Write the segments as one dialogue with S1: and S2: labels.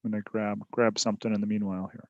S1: I'm going to grab something in the meanwhile here.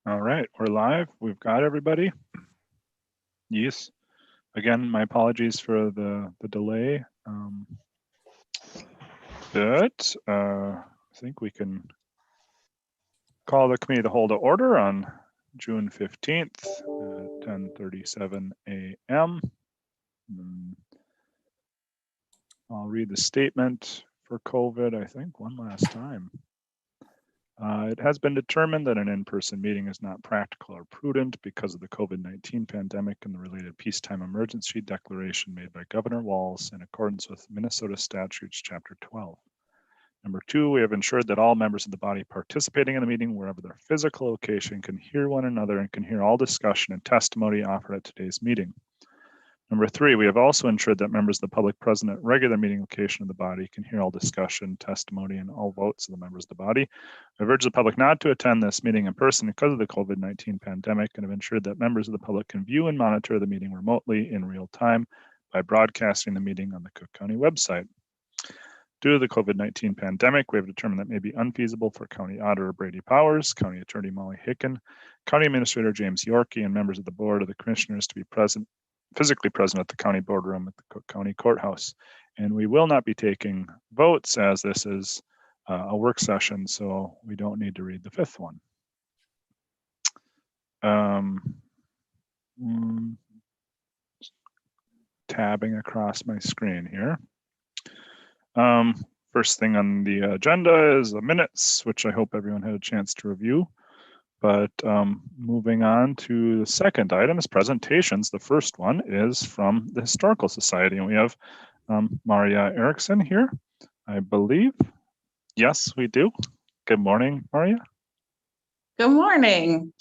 S1: All right, we're live. We've got everybody. Yes. Again, my apologies for the delay. But I think we can call the committee to hold to order on June 15th at 10:37 a.m. I'll read the statement for COVID, I think, one last time. It has been determined that an in-person meeting is not practical or prudent because of the COVID-19 pandemic and the related peacetime emergency declaration made by Governor Walz in accordance with Minnesota Statutes Chapter 12. Number 2, we have ensured that all members of the body participating in the meeting, wherever their physical location, can hear one another and can hear all discussion and testimony offered at today's meeting. Number 3, we have also ensured that members of the public present at regular meeting location of the body can hear all discussion, testimony, and all votes of the members of the body. I've urged the public not to attend this meeting in person because of the COVID-19 pandemic, and have ensured that members of the public can view and monitor the meeting remotely in real time by broadcasting the meeting on the Cook County website. Due to the COVID-19 pandemic, we have determined that it may be unfeasible for County Auditor Brady Powers, County Attorney Molly Hicken, County Administrator James Yorkie, and members of the Board of the Commissioners to be physically present at the county boardroom at the Cook County Courthouse. And we will not be taking votes, as this is a work session, so we don't need to read the 5th one. Tabbing across my screen here. First thing on the agenda is the minutes, which I hope everyone had a chance to review. But moving on to the second item is presentations. The first one is from the Historical Society, and we have Maria Erickson here, I believe. Yes, we do. Good morning, Maria.
S2: Good morning.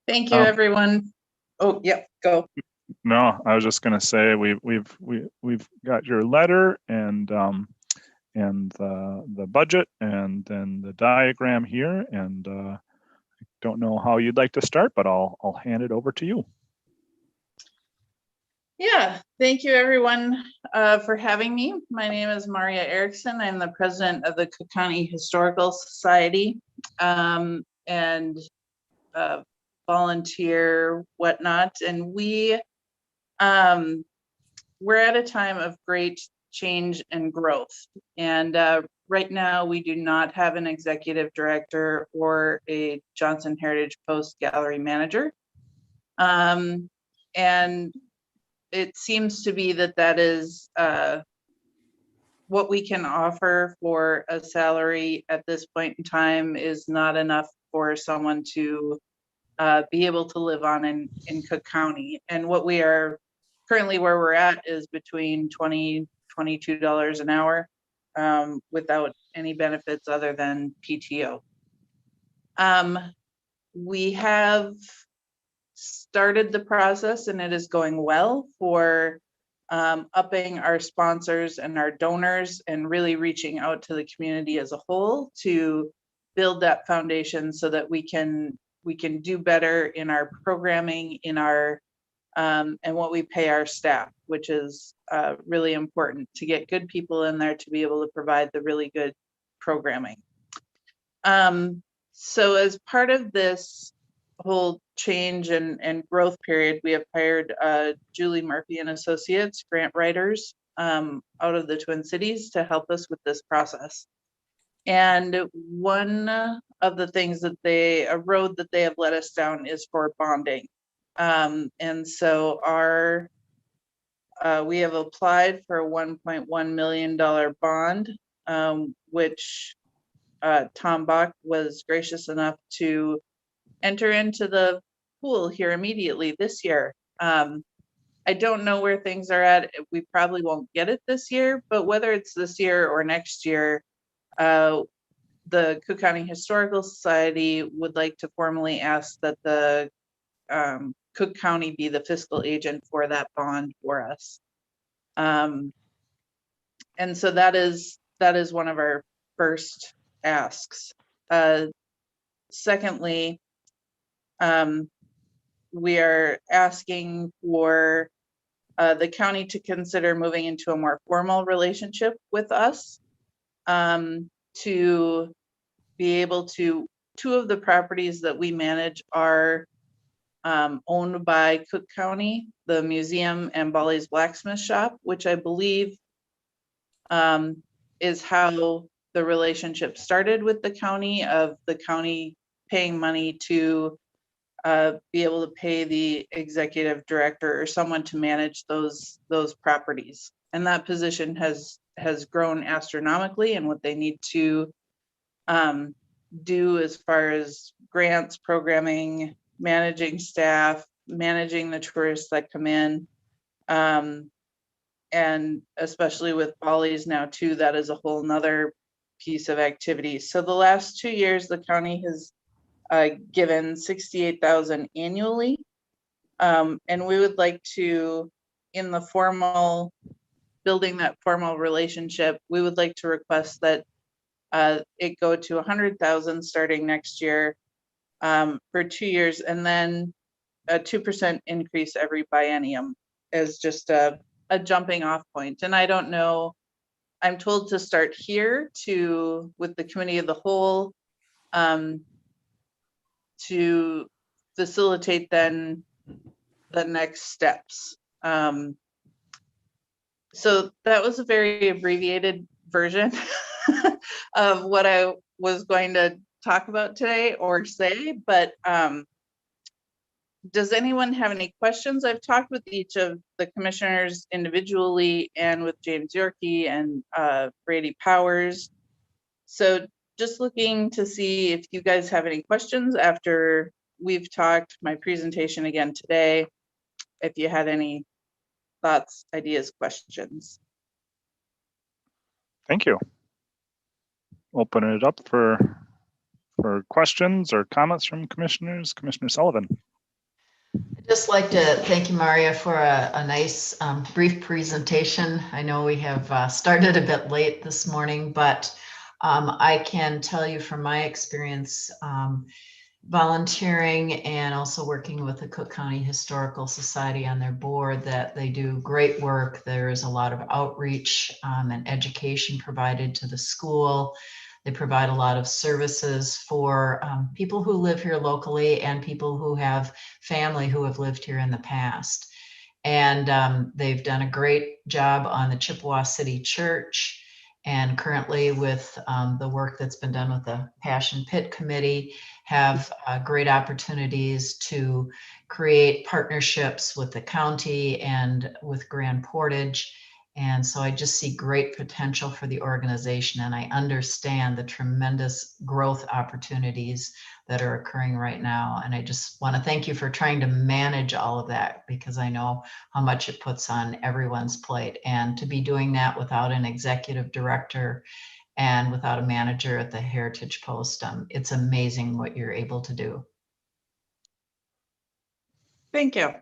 S2: Thank you, everyone. Oh, yep, go.
S1: No, I was just going to say we've got your letter and the budget and then the diagram here, and don't know how you'd like to start, but I'll hand it over to you.
S2: Yeah, thank you everyone for having me. My name is Maria Erickson. I'm the president of the Cook County Historical Society, and volunteer, whatnot. And we're at a time of great change and growth. And right now we do not have an executive director or a Johnson Heritage Post gallery manager. And it seems to be that is what we can offer for a salary at this point in time is not enough for someone to be able to live on in Cook County. And what we are currently where we're at is between $20, $22 an hour without any benefits other than PTO. We have started the process and it is going well for upping our sponsors and our donors and really reaching out to the community as a whole to build that foundation so that we can do better in our programming, in our and what we pay our staff, which is really important to get good people in there to be able to provide the really good programming. So as part of this whole change and growth period, we have hired Julie Murphy and Associates, grant writers out of the Twin Cities to help us with this process. And one of the things that a road that they have led us down is for bonding. And so we have applied for a $1.1 million bond, which Tom Bach was gracious enough to enter into the pool here immediately this year. I don't know where things are at. We probably won't get it this year, but whether it's this year or next year, the Cook County Historical Society would like to formally ask that the Cook County be the fiscal agent for that bond for us. And so that is one of our first asks. Secondly, we are asking for the county to consider moving into a more formal relationship with us, to be able to, 2 of the properties that we manage are owned by Cook County, the museum and Bolly's Blacksmith shop, which I believe is how the relationship started with the county, of the county paying money to be able to pay the executive director or someone to manage those properties. And that position has grown astronomically, and what they need to do as far as grants, programming, managing staff, managing the tourists that come in, and especially with Bolly's now too, that is a whole nother piece of activity. So the last 2 years, the county has given $68,000 annually. And we would like to, in the formal, building that formal relationship, we would like to request that it go to 100,000 starting next year for 2 years, and then a 2% increase every biennium as just a jumping off point. And I don't know, I'm told to start here with the committee of the whole to facilitate then the next steps. So that was a very abbreviated version of what I was going to talk about today or say, but does anyone have any questions? I've talked with each of the commissioners individually and with James Yorkie and Brady Powers. So just looking to see if you guys have any questions after we've talked my presentation again today, if you had any thoughts, ideas, questions.
S1: Thank you. Open it up for questions or comments from commissioners. Commissioner Sullivan.
S3: I'd just like to thank you, Maria, for a nice brief presentation. I know we have started a bit late this morning, but I can tell you from my experience volunteering and also working with the Cook County Historical Society on their board that they do great work. There is a lot of outreach and education provided to the school. They provide a lot of services for people who live here locally and people who have family who have lived here in the past. And they've done a great job on the Chippewa City Church, and currently with the work that's been done with the Passion Pit Committee, have great opportunities to create partnerships with the county and with Grand Portage. And so I just see great potential for the organization, and I understand the tremendous growth opportunities that are occurring right now. And I just want to thank you for trying to manage all of that, because I know how much it puts on everyone's plate. And to be doing that without an executive director and without a manager at the Heritage Post, it's amazing what you're able to do.
S2: Thank you.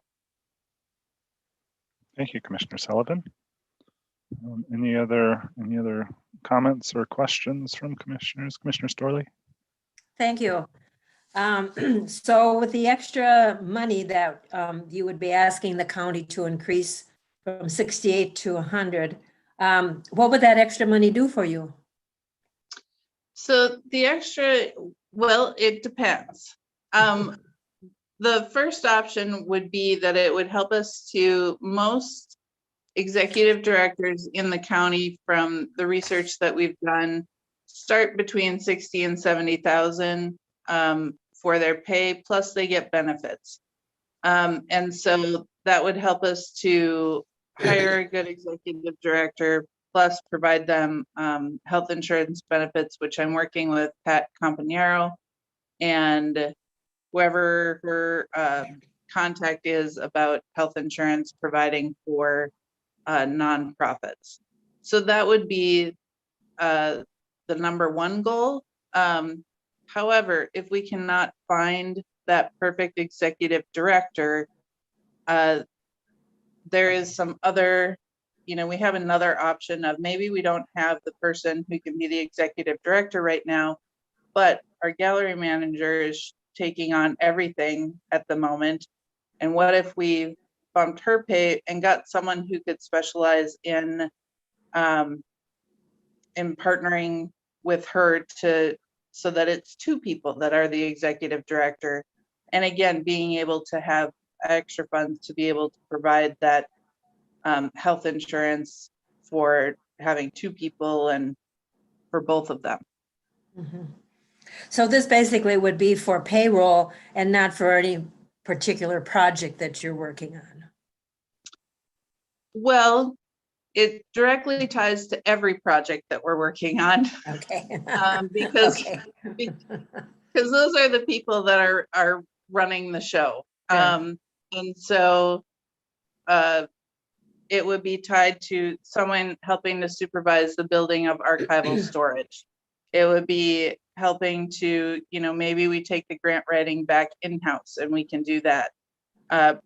S1: Thank you, Commissioner Sullivan. Any other comments or questions from commissioners? Commissioner Storley.
S4: Thank you. So with the extra money that you would be asking the county to increase from 68 to 100, what would that extra money do for you?
S2: So the extra, well, it depends. The first option would be that it would help us to, most executive directors in the county, from the research that we've done, start between 60 and 70,000 for their pay, plus they get benefits. And so that would help us to hire a good executive director, plus provide them health insurance benefits, which I'm working with Pat Campanaro and whoever her contact is about health insurance providing for nonprofits. So that would be the number one goal. However, if we cannot find that perfect executive director, there is some other, we have another option of maybe we don't have the person who can be the executive director right now, but our gallery manager is taking on everything at the moment. And what if we bumped her pay and got someone who could specialize in partnering with her so that it's two people that are the executive director. And again, being able to have extra funds to be able to provide that health insurance for having two people and for both of them.
S4: Mm-hmm. So this basically would be for payroll and not for any particular project that you're working on.
S2: Well, it directly ties to every project that we're working on.
S4: Okay.
S2: Because
S4: Okay.
S2: because those are the people that are running the show.
S4: Sure.
S2: And so it would be tied to someone helping to supervise the building of archival storage. It would be helping to, maybe we take the grant writing back in-house and we can do that.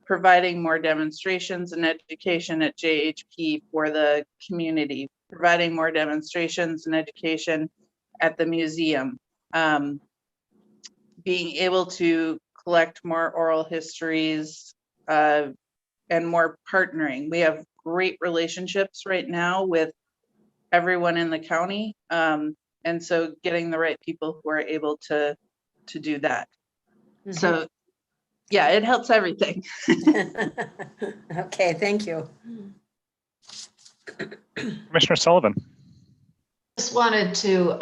S2: Providing more demonstrations and education at JHP for the community, providing more demonstrations and education at the museum, being able to collect more oral histories, and more partnering. We have great relationships right now with everyone in the county. And so getting the right people who are able to do that. So yeah, it helps everything.
S4: Okay, thank you.
S1: Commissioner Sullivan.
S3: Just wanted to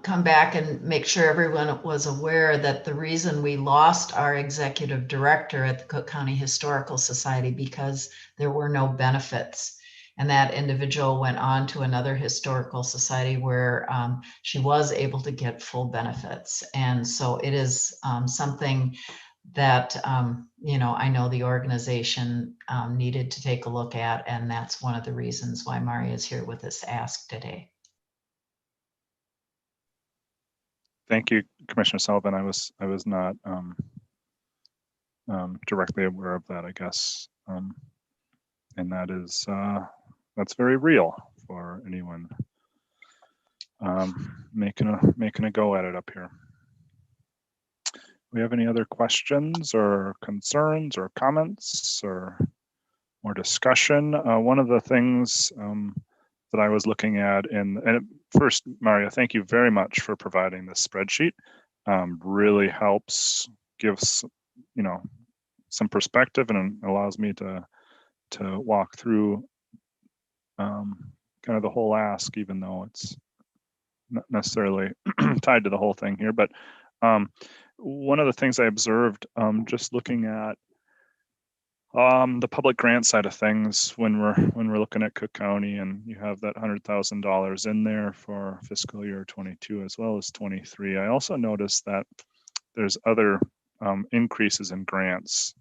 S3: come back and make sure everyone was aware that the reason we lost our executive director at the Cook County Historical Society because there were no benefits. And that individual went on to another historical society where she was able to get full benefits. And so it is something that, I know the organization needed to take a look at, and that's one of the reasons why Maria is here with this ask today.
S1: Thank you, Commissioner Sullivan. I was not directly aware of that, I guess. And that is, that's very real for anyone making a go at it up here. We have any other questions or concerns or comments or more discussion? One of the things that I was looking at, and first, Maria, thank you very much for providing this spreadsheet. Really helps, gives some perspective, and allows me to walk through kind of the whole ask, even though it's not necessarily tied to the whole thing here. But one of the things I observed just looking at the public grant side of things when we're looking at Cook County, and you have that $100,000 in there for fiscal year 22 as well as 23. I also noticed that there's other increases in grants,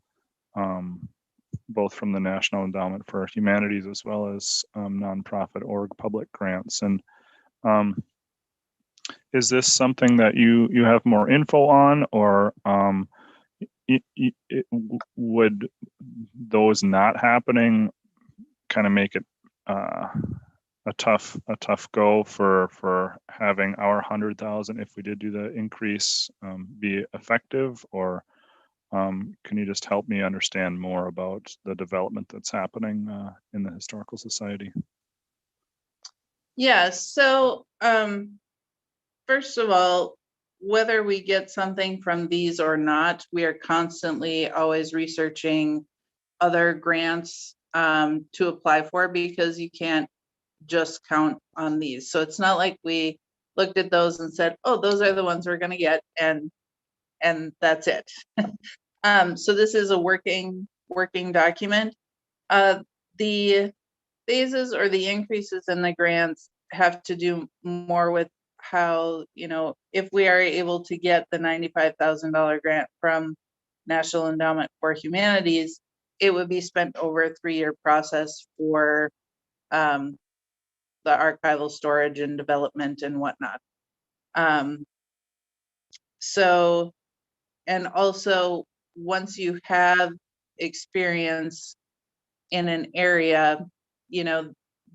S1: both from the National Endowment for Humanities as well as nonprofit org public grants. And is this something that you have more info on, or would those not happening kind of make it a tough go for having our 100,000 if we did do the increase be effective? Or can you just help me understand more about the development that's happening in the Historical Society?
S2: Yeah, so first of all, whether we get something from these or not, we are constantly always researching other grants to apply for, because you can't just count on these. So it's not like we looked at those and said, oh, those are the ones we're going to get, and that's it. So this is a working document. The phases or the increases in the grants have to do more with how, if we are able to get the $95,000 grant from National Endowment for Humanities, it would be spent over a 3-year process for the archival storage and development and whatnot. So, and also once you have experience in an area,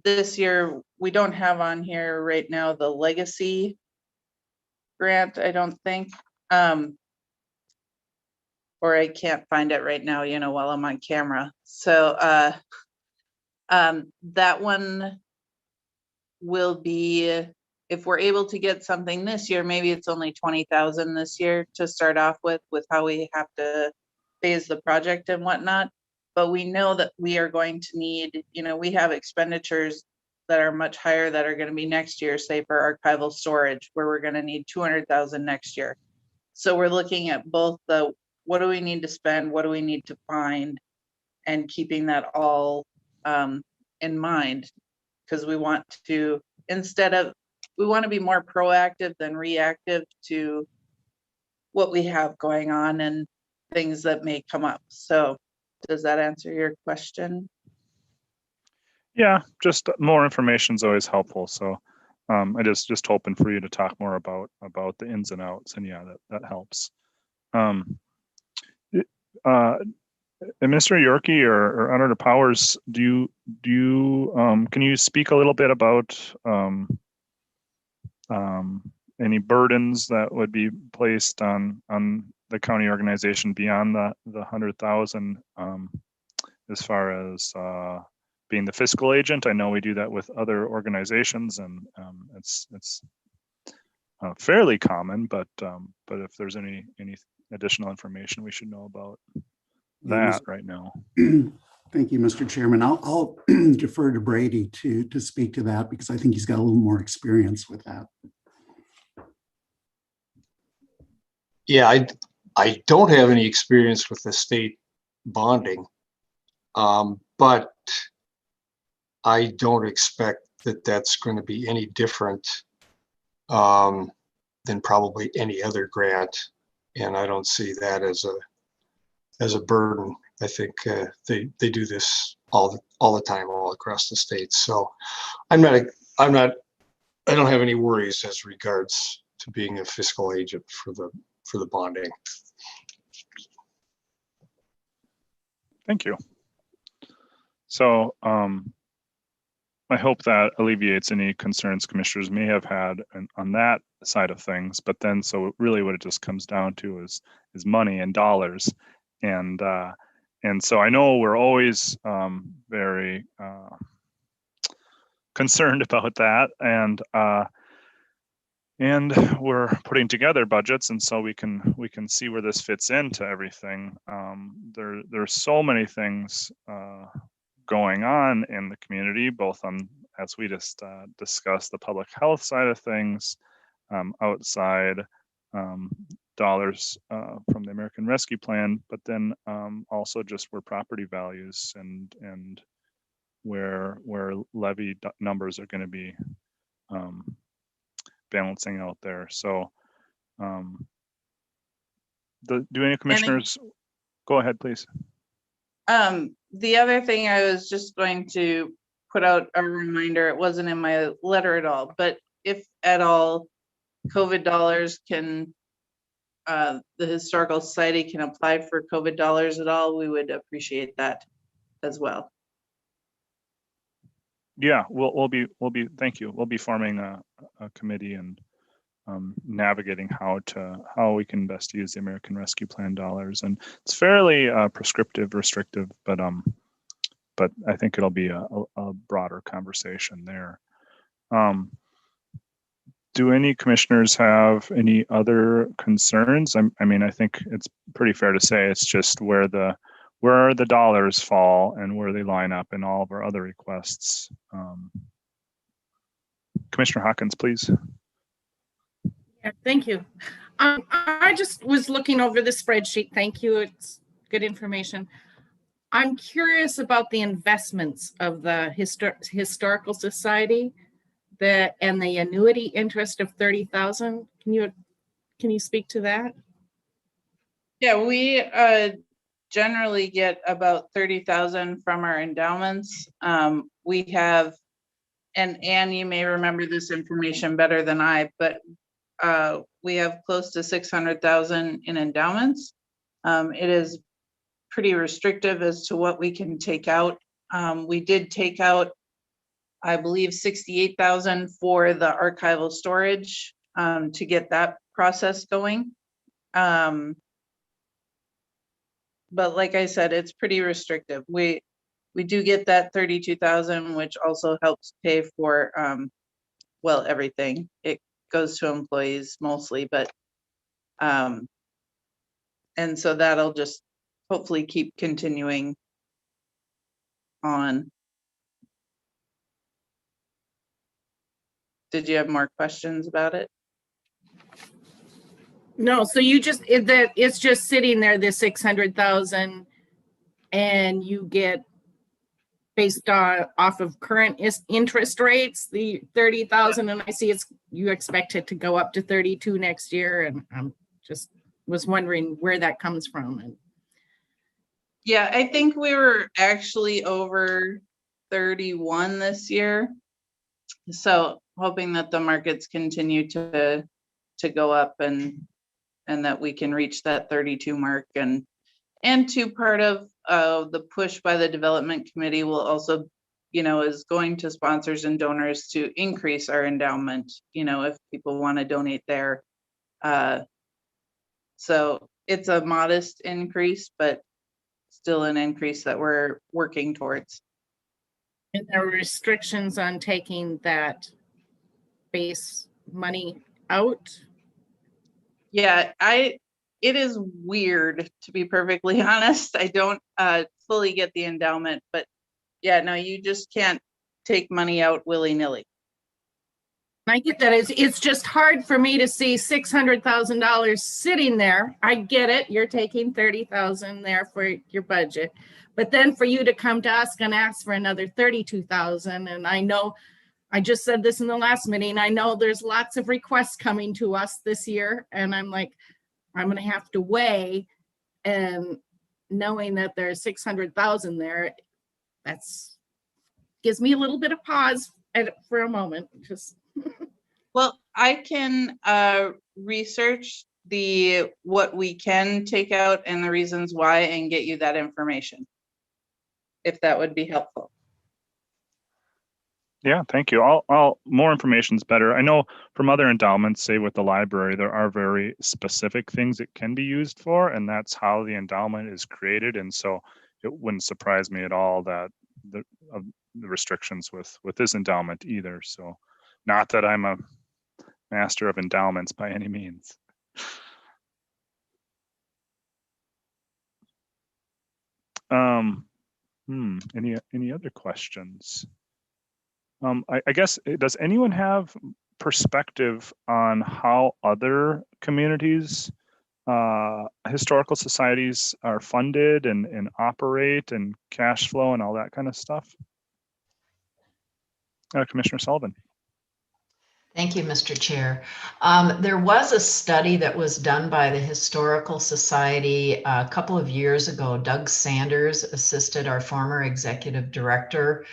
S2: this year we don't have on here right now the legacy grant, I don't think, or I can't find it right now, while I'm on camera. So that one will be, if we're able to get something this year, maybe it's only 20,000 this year to start off with how we have to phase the project and whatnot. But we know that we are going to need, we have expenditures that are much higher that are going to be next year, say for archival storage, where we're going to need 200,000 next year. So we're looking at both the, what do we need to spend, what do we need to find, and keeping that all in mind, because we want to, we want to be more proactive than reactive to what we have going on and things that may come up. So does that answer your question?
S1: Yeah, just more information is always helpful. So I just hoping for you to talk more about the ins and outs, and yeah, that helps. Administrator Yorkie or Auditor Powers, can you speak a little bit about any burdens that would be placed on the county organization beyond the 100,000 as far as being the fiscal agent? I know we do that with other organizations, and it's fairly common, but if there's any additional information we should know about that right now.
S5: Thank you, Mr. Chairman. I'll defer to Brady to speak to that, because I think he's got a little more experience with that.
S6: Yeah, I don't have any experience with the state bonding, but I don't expect that that's going to be any different than probably any other grant, and I don't see that as a burden. I think they do this all the time, all across the state. So I don't have any worries as regards to being a fiscal agent for the bonding.
S1: Thank you. So I hope that alleviates any concerns commissioners may have had on that side of things. But then, so really what it just comes down to is money and dollars. And so I know we're always very concerned about that, and we're putting together budgets, and so we can see where this fits into everything. There's so many things going on in the community, both on, as we just discussed, the public health side of things, outside dollars from the American Rescue Plan, but then also just where property values and where levy numbers are going to be balancing out there. So do any commissioners go ahead, please?
S2: The other thing I was just going to put out a reminder, it wasn't in my letter at all, but if at all COVID dollars can, the Historical Society can apply for COVID dollars at all, we would appreciate that as well.
S1: Yeah, we'll be thank you. We'll be forming a committee and navigating how we can best use the American Rescue Plan dollars, and it's fairly prescriptive, restrictive, but I think it'll be a broader conversation there. Do any commissioners have any other concerns? I mean, I think it's pretty fair to say it's just where the dollars fall and where they line up in all of our other requests. Commissioner Hawkins, please.
S7: Yeah, thank you. I just was looking over the spreadsheet. Thank you. It's good information. I'm curious about the investments of the Historical Society, and the annuity interest of 30,000. Can you speak to that?
S2: Yeah, we generally get about 30,000 from our endowments. We have, and Anne, you may remember this information better than I, but we have close to 600,000 in endowments. It is pretty restrictive as to what we can take out. We did take out, I believe, 68,000 for the archival storage to get that process going. But like I said, it's pretty restrictive. We do get that 32,000, which also helps pay for, well, everything. It goes to employees mostly, but and so that'll just hopefully keep continuing on. Did you have more questions about it?
S7: No, so you just, it's just sitting there, the 600,000, and you get based off of current interest rates, the 30,000, and I see you expect it to go up to 32 next year, and I'm just was wondering where that comes from. And
S2: yeah, I think we were actually over 31 this year. So hoping that the markets continue to go up and that we can reach that 32 mark. And to part of the push by the development committee will also, is going to sponsors and donors to increase our endowment, if people want to donate there. So it's a modest increase, but still an increase that we're working towards.
S7: And there are restrictions on taking that base money out.
S2: Yeah, it is weird, to be perfectly honest. I don't fully get the endowment, but yeah, no, you just can't take money out willy-nilly.
S7: I get that. It's just hard for me to see $600,000 sitting there. I get it. You're taking 30,000 there for your budget, but then for you to come to us and ask for another 32,000, and I know I just said this in the last meeting. I know there's lots of requests coming to us this year, and I'm like, I'm going to have to weigh, and knowing that there's 600,000 there, that's gives me a little bit of pause for a moment. Just
S2: Well, I can research what we can take out and the reasons why and get you that information, if that would be helpful.
S1: Yeah, thank you. I'll more information is better. I know from other endowments, say with the library, there are very specific things it can be used for, and that's how the endowment is created. And so it wouldn't surprise me at all that the restrictions with this endowment either. So not that I'm a master of endowments by any means. Any other questions? I guess, does anyone have perspective on how other communities, historical societies are funded and operate and cash flow and all that kind of stuff? Commissioner Sullivan.
S3: Thank you, Mr. Chair. There was a study that was done by the Historical Society a couple of years ago. Doug Sanders assisted our former executive director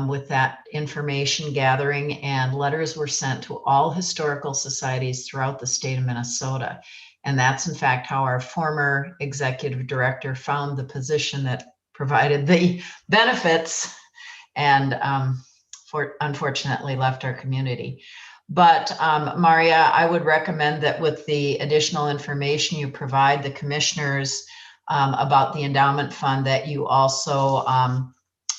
S3: with that information gathering, and letters were sent to all historical societies throughout the state of Minnesota. And that's in fact how our former executive director found the position that provided the benefits and unfortunately left our community. But Maria, I would recommend that with the additional information you provide the commissioners about the endowment fund, that you also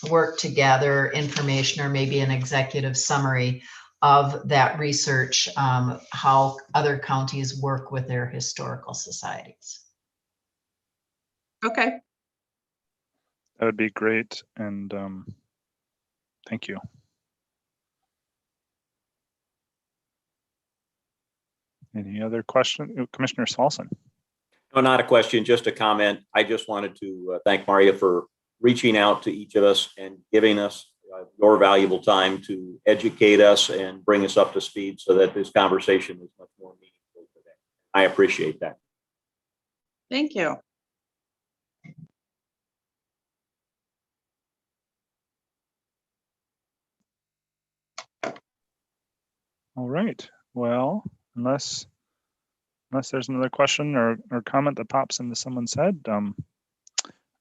S3: work to gather information or maybe an executive summary of that research, how other counties work with their historical societies.
S2: Okay.
S1: That would be great. And thank you. Any other question? Commissioner Swanson.
S8: No, not a question, just a comment. I just wanted to thank Maria for reaching out to each of us and giving us your valuable time to educate us and bring us up to speed so that this conversation is much more meaningful today. I appreciate that.
S2: Thank you.
S1: All right. Well, unless there's another question or comment that pops into someone's head,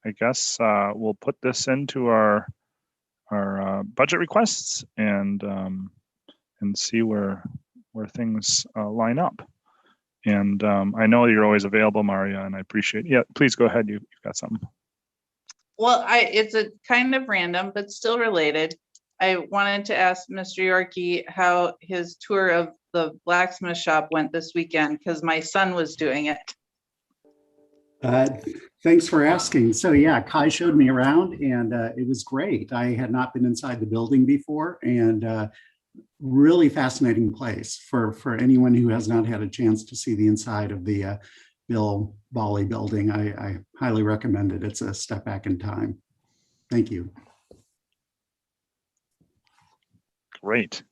S1: I guess we'll put this into our budget requests and see where things line up. And I know you're always available, Maria, and I appreciate it. Yeah, please go ahead. You've got something.
S2: Well, it's a kind of random, but still related. I wanted to ask Mr. Yorkie how his tour of the blacksmith shop went this weekend, because my son was doing it.
S5: Thanks for asking. So yeah, Kai showed me around and it was great. I had not been inside the building before, and really fascinating place for anyone who has not had a chance to see the inside of the Bill Bali building. I highly recommend it. It's a step back in time. Thank you.
S1: Great.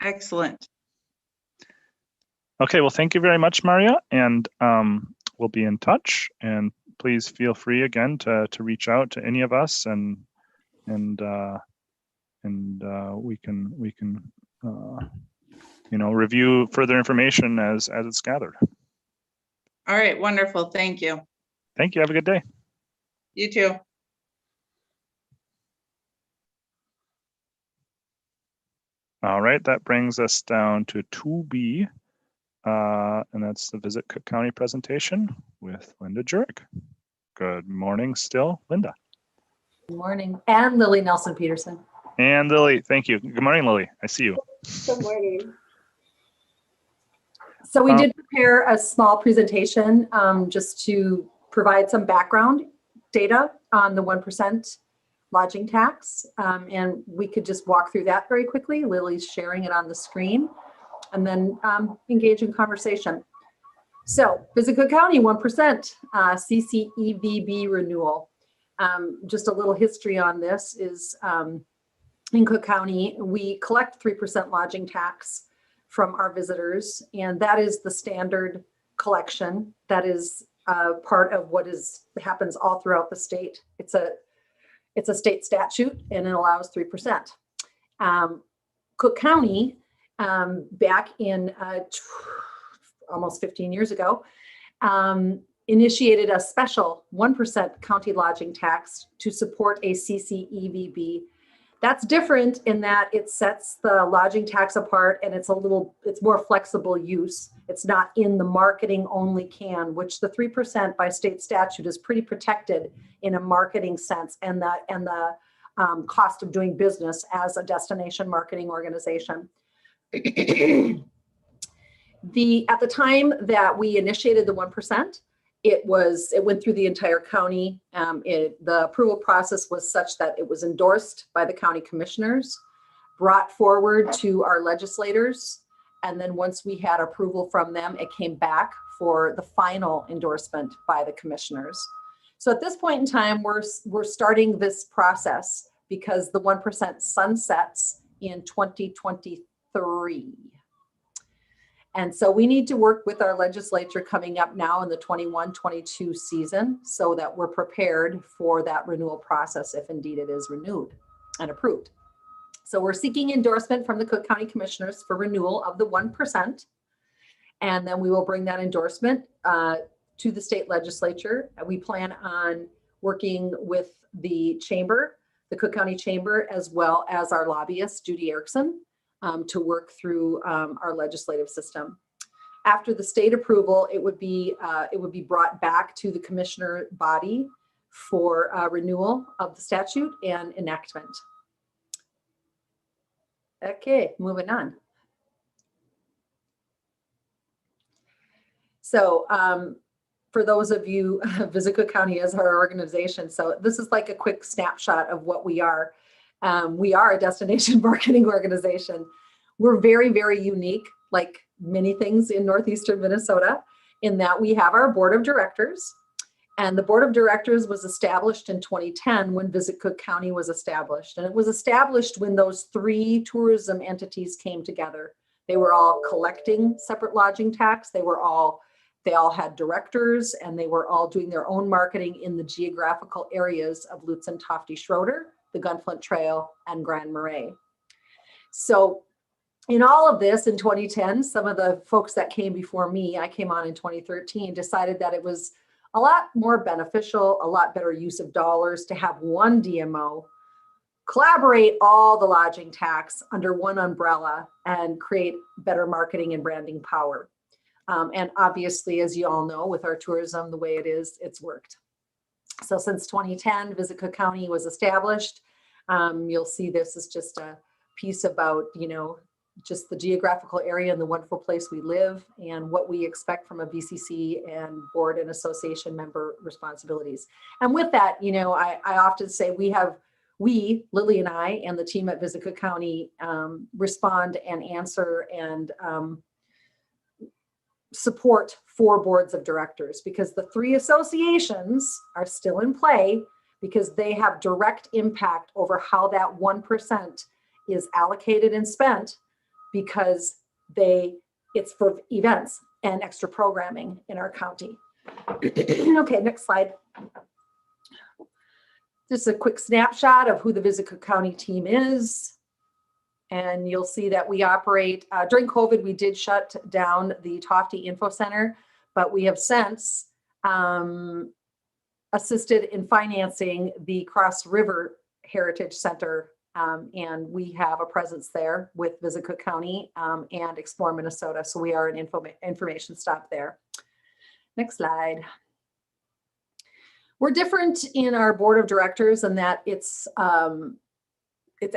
S2: Excellent.
S1: Okay, well, thank you very much, Maria, and we'll be in touch. And please feel free again to reach out to any of us and we can review further information as it's gathered.
S2: All right, wonderful. Thank you.
S1: Thank you. Have a good day.
S2: You too.
S1: All right, that brings us down to 2B, and that's the Visit Cook County presentation with Linda Jurek. Good morning still, Linda.
S9: Good morning. And Lily Nelson Peterson.
S1: And Lily, thank you. Good morning, Lily. I see you.
S9: Good morning. So we did prepare a small presentation just to provide some background data on the 1% lodging tax. And we could just walk through that very quickly. Lily's sharing it on the screen and then engage in conversation. So Visit Cook County 1% CCEVB renewal. Just a little history on this is in Cook County, we collect 3% lodging tax from our visitors, and that is the standard collection. That is part of what happens all throughout the state. It's a state statute, and it allows 3%. Cook County, back in almost 15 years ago, initiated a special 1% county lodging tax to support a CCEVB. That's different in that it sets the lodging tax apart, and it's more flexible use. It's not in the marketing only can, which the 3% by state statute is pretty protected in a marketing sense, and the cost of doing business as a destination marketing organization. At the time that we initiated the 1%, it went through the entire county. The approval process was such that it was endorsed by the county commissioners, brought forward to our legislators, and then once we had approval from them, it came back for the final endorsement by the commissioners. So at this point in time, we're starting this process because the 1% sunsets in 2023. And so we need to work with our legislature coming up now in the 21-22 season so that we're prepared for that renewal process if indeed it is renewed and approved. So we're seeking endorsement from the Cook County Commissioners for renewal of the 1%. And then we will bring that endorsement to the state legislature. We plan on working with the chamber, the Cook County Chamber, as well as our lobbyist, Judy Erickson, to work through our legislative system. After the state approval, it would be brought back to the commissioner body for renewal of the statute and enactment. Okay, moving on. So for those of you, Visit Cook County is our organization. So this is like a quick snapshot of what we are. We are a destination marketing organization. We're very, very unique, like many things in northeastern Minnesota, in that we have our board of directors. And the board of directors was established in 2010 when Visit Cook County was established. And it was established when those three tourism entities came together. They were all collecting separate lodging tax. They all had directors, and they were all doing their own marketing in the geographical areas of Lutz and Tofty Schroeder, the Gunflint Trail, and Grand Marais. So in all of this in 2010, some of the folks that came before me, I came on in 2013, decided that it was a lot more beneficial, a lot better use of dollars to have one DMO, collaborate all the lodging tax under one umbrella, and create better marketing and branding power. And obviously, as you all know, with our tourism, the way it is, it's worked. So since 2010, Visit Cook County was established. You'll see this is just a piece about, just the geographical area and the wonderful place we live and what we expect from a VCC and board and association member responsibilities. And with that, I often say we, Lily and I, and the team at Visit Cook County respond and answer and support 4 boards of directors, because the 3 associations are still in play because they have direct impact over how that 1% is allocated and spent, because it's for events and extra programming in our county. Okay, next slide. Just a quick snapshot of who the Visit Cook County team is. And you'll see that we operate, during COVID, we did shut down the Tofty Info Center, but we have since assisted in financing the Cross River Heritage Center. And we have a presence there with Visit Cook County and Explore Minnesota. So we are an information stop there. Next slide. We're different in our board of directors in that it's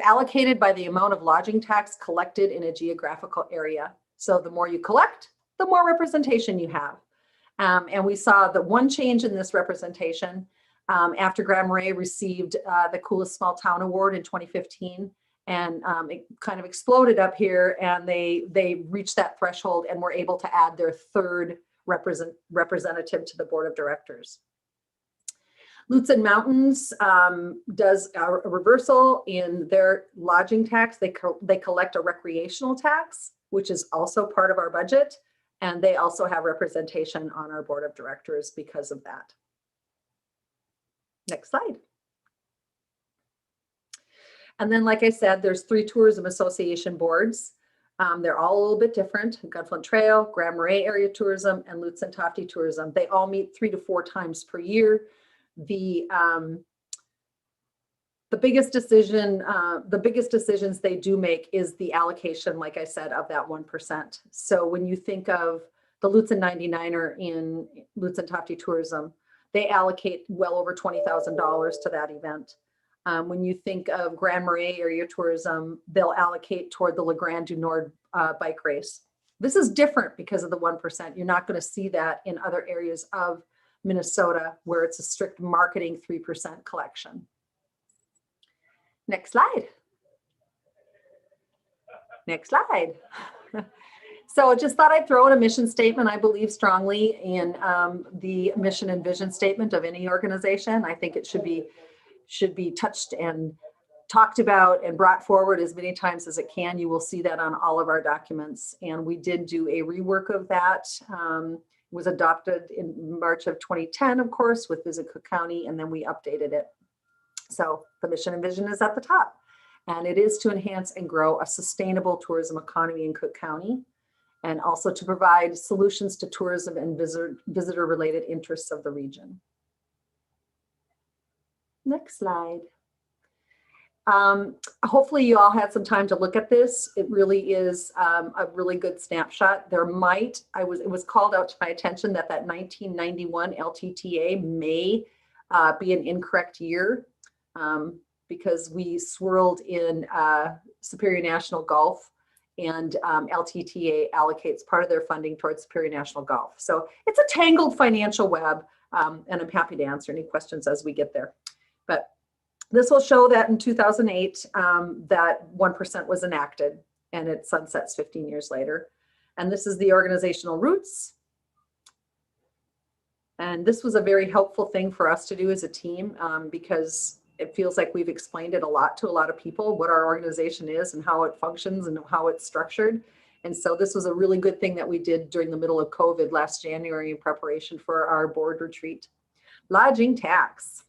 S9: allocated by the amount of lodging tax collected in a geographical area. So the more you collect, the more representation you have. And we saw the one change in this representation after Grand Marais received the Coolest Small Town Award in 2015. And it kind of exploded up here, and they reached that threshold and were able to add their third representative to the board of directors. Lutz and Mountains does a reversal in their lodging tax. They collect a recreational tax, which is also part of our budget. And they also have representation on our board of directors because of that. Next slide. And then, like I said, there's 3 tourism association boards. They're all a little bit different. Gunflint Trail, Grand Marais Area Tourism, and Lutz and Tofty Tourism. They all meet 3 to 4 times per year. The biggest decisions they do make is the allocation, like I said, of that 1%. So when you think of the Lutz and 99er in Lutz and Tofty Tourism, they allocate well over $20,000 to that event. When you think of Grand Marais Area Tourism, they'll allocate toward the Le Grand du Nord bike race. This is different because of the 1%. You're not going to see that in other areas of Minnesota, where it's a strict marketing 3% collection. Next slide. Next slide. So just thought I'd throw in a mission statement. I believe strongly in the mission and vision statement of any organization. I think it should be touched and talked about and brought forward as many times as it can. You will see that on all of our documents. And we did do a rework of that. Was adopted in March of 2010, of course, with Visit Cook County, and then we updated it. So the mission and vision is at the top, and it is to enhance and grow a sustainable tourism economy in Cook County, and also to provide solutions to tourism and visitor-related interests of the region. Next slide. Hopefully you all had some time to look at this. It really is a really good snapshot. It was called out to my attention that 1991 LTTA may be an incorrect year because we swirled in Superior National Golf, and LTTA allocates part of their funding towards Superior National Golf. So it's a tangled financial web, and I'm happy to answer any questions as we get there. But this will show that in 2008, that 1% was enacted, and it sunsets 15 years later. And this is the organizational roots. And this was a very helpful thing for us to do as a team because it feels like we've explained it a lot to a lot of people, what our organization is and how it functions and how it's structured. And so this was a really good thing that we did during the middle of COVID last January in preparation for our board retreat. Lodging tax.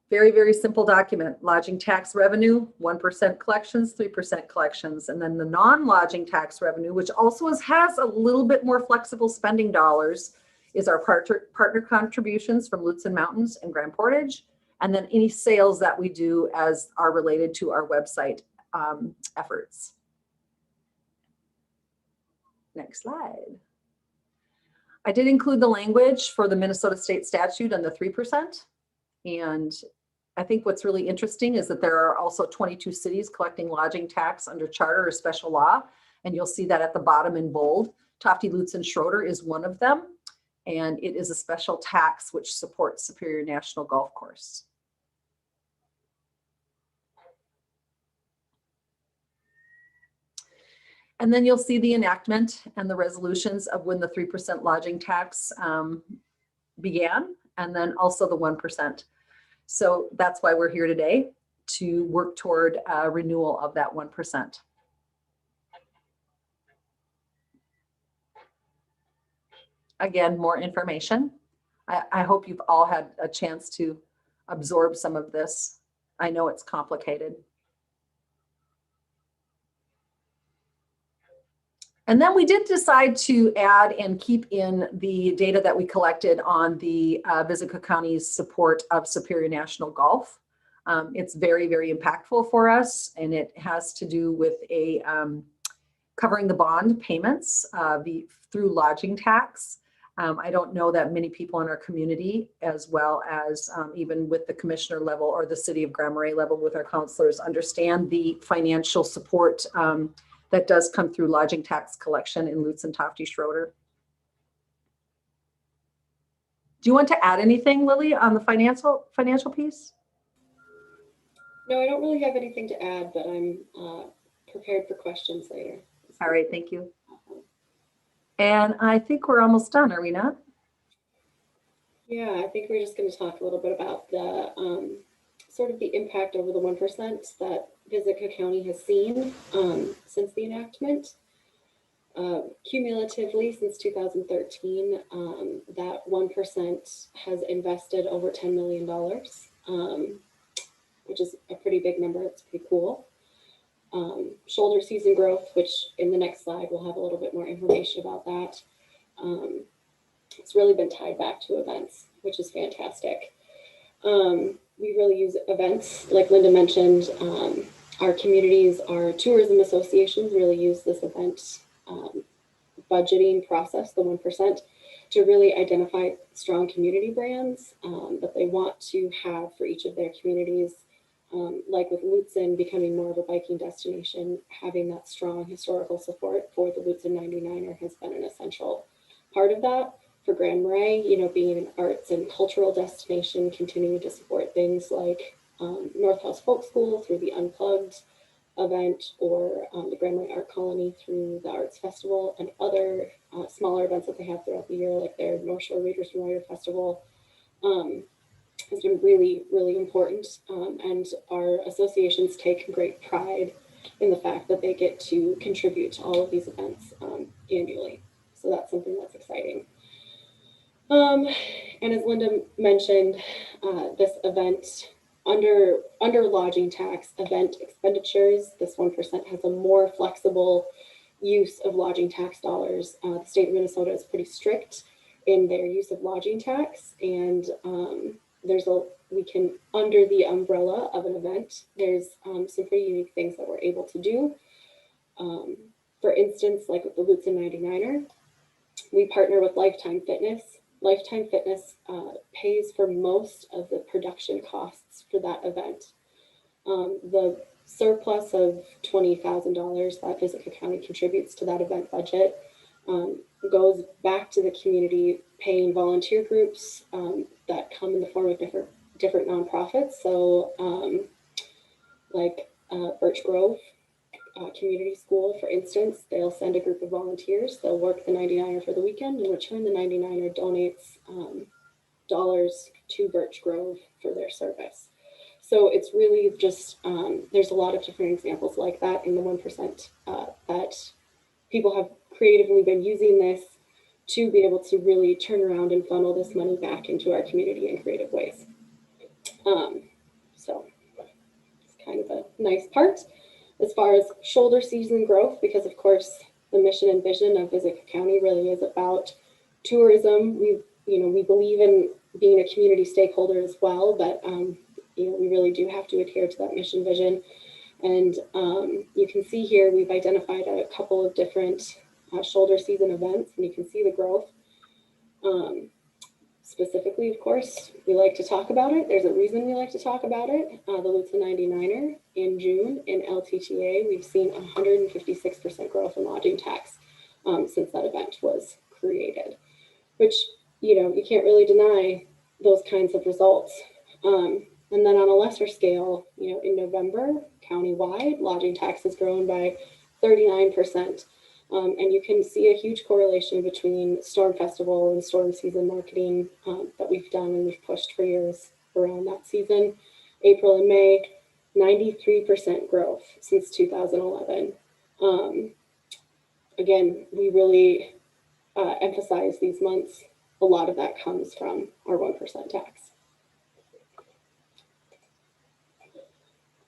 S9: Very, very simple document. Lodging tax revenue, 1% collections, 3% collections. And then the non-lodging tax revenue, which also has a little bit more flexible spending dollars, is our partner contributions from Lutz and Mountains and Grand Portage. And then any sales that we do as are related to our website efforts. Next slide. I did include the language for the Minnesota state statute and the 3%. And I think what's really interesting is that there are also 22 cities collecting lodging tax under charter or special law. And you'll see that at the bottom in bold. Tofty, Lutz, and Schroeder is one of them. And it is a special tax which supports Superior National Golf Course. And then you'll see the enactment and the resolutions of when the 3% lodging tax began, and then also the 1%. So that's why we're here today, to work toward renewal of that 1%. Again, more information. I hope you've all had a chance to absorb some of this. I know it's complicated. And then we did decide to add and keep in the data that we collected on the Visico County's support of Superior National Golf. It's very, very impactful for us, and it has to do with a covering the bond payments through lodging tax. I don't know that many people in our community, as well as even with the commissioner level or the city of Grand Marais level with our counselors, understand the financial support that does come through lodging tax collection in Lutz and Tofty Schroeder. Do you want to add anything, Lily, on the financial piece?
S10: No, I don't really have anything to add, but I'm prepared for questions later.
S9: All right, thank you. And I think we're almost done, are we not?
S10: Yeah, I think we're just going to talk a little bit about the sort of the impact over the 1% that Visico County has seen since the enactment. Cumulatively, since 2013, that 1% has invested over $10 million, which is a pretty big number. It's pretty cool. Shoulder season growth, which in the next slide we'll have a little bit more information about that. It's really been tied back to events, which is fantastic. We really use events, like Linda mentioned. Our communities, our tourism associations really use this event budgeting process, the 1%, to really identify strong community brands that they want to have for each of their communities. Like with Lutzen becoming more of a biking destination, having that strong historical support for the Lutzen 99er has been an essential part of that. For Grand Marais, being an arts and cultural destination, continuing to support things like North House Folk School through the Unplugged event, or the Grand Marais Art Colony through the Arts Festival, and other smaller events that they have throughout the year, like their North Shore Readers Memorial Festival, has been really, really important. And our associations take great pride in the fact that they get to contribute to all of these events annually. So that's something that's exciting. And as Linda mentioned, this event, under lodging tax event expenditures, this 1% has a more flexible use of lodging tax dollars. The state of Minnesota is pretty strict in their use of lodging tax, and we can, under the umbrella of an event, there's some pretty unique things that we're able to do. For instance, like with the Lutzen 99er, we partner with Lifetime Fitness. Lifetime Fitness pays for most of the production costs for that event. The surplus of $20,000 that Visico County contributes to that event budget goes back to the community, paying volunteer groups that come in the form of different nonprofits. So like Birch Grove Community School, for instance, they'll send a group of volunteers. They'll work the 99er for the weekend. In return, the 99er donates dollars to Birch Grove for their service. So it's really just, there's a lot of different examples like that in the 1% that people have creatively been using this to be able to really turn around and funnel this money back into our community in creative ways. So it's kind of a nice part. As far as shoulder season growth, because of course the mission and vision of Visico County really is about tourism. We believe in being a community stakeholder as well, but we really do have to adhere to that mission vision. And you can see here we've identified a couple of different shoulder season events, and you can see the growth. Specifically, of course, we like to talk about it. There's a reason we like to talk about it. The Lutzen 99er in June in LTTA, we've seen 156% growth in lodging tax since that event was created, which, you can't really deny those kinds of results. And then on a lesser scale, in November, countywide, lodging tax has grown by 39%. And you can see a huge correlation between Storm Festival and storm season marketing that we've done and we've pushed for years around that season. April and May, 93% growth since 2011. Again, we really emphasize these months a lot of that comes from our 1% tax.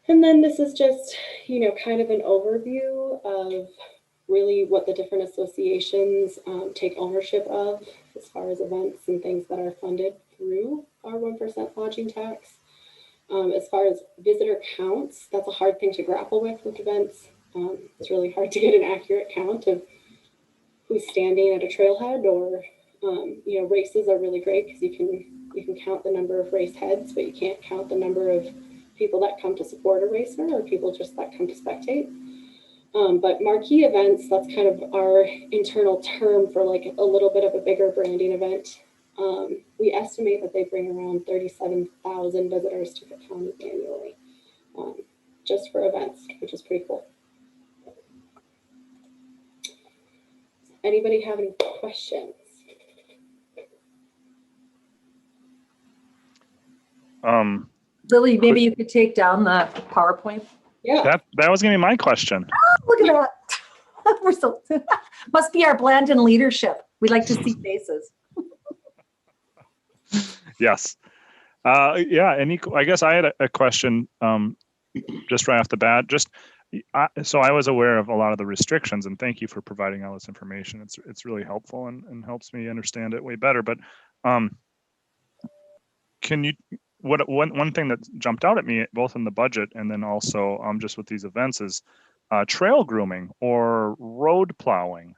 S10: And then this is just, kind of an overview of really what the different associations take ownership of as far as events and things that are funded through our 1% lodging tax. As far as visitor counts, that's a hard thing to grapple with events. It's really hard to get an accurate count of who's standing at a trailhead, or races are really great because you can count the number of race heads, but you can't count the number of people that come to support a racer or people just that come to spectate. But marquee events, that's kind of our internal term for like a little bit of a bigger branding event. We estimate that they bring around 37,000 visitors to Cook County annually, just for events, which is pretty cool. Anybody have any questions?
S9: Lily, maybe you could take down the PowerPoint.
S10: Yeah.
S1: That was gonna be my question.
S9: Look at that. We're so must be our blend in leadership. We like to see faces.
S1: Yes. Yeah. I guess I had a question just right off the bat. So I was aware of a lot of the restrictions, and thank you for providing all this information. It's really helpful and helps me understand it way better. But can you? One thing that jumped out at me, both in the budget and then also just with these events, is trail grooming or road plowing.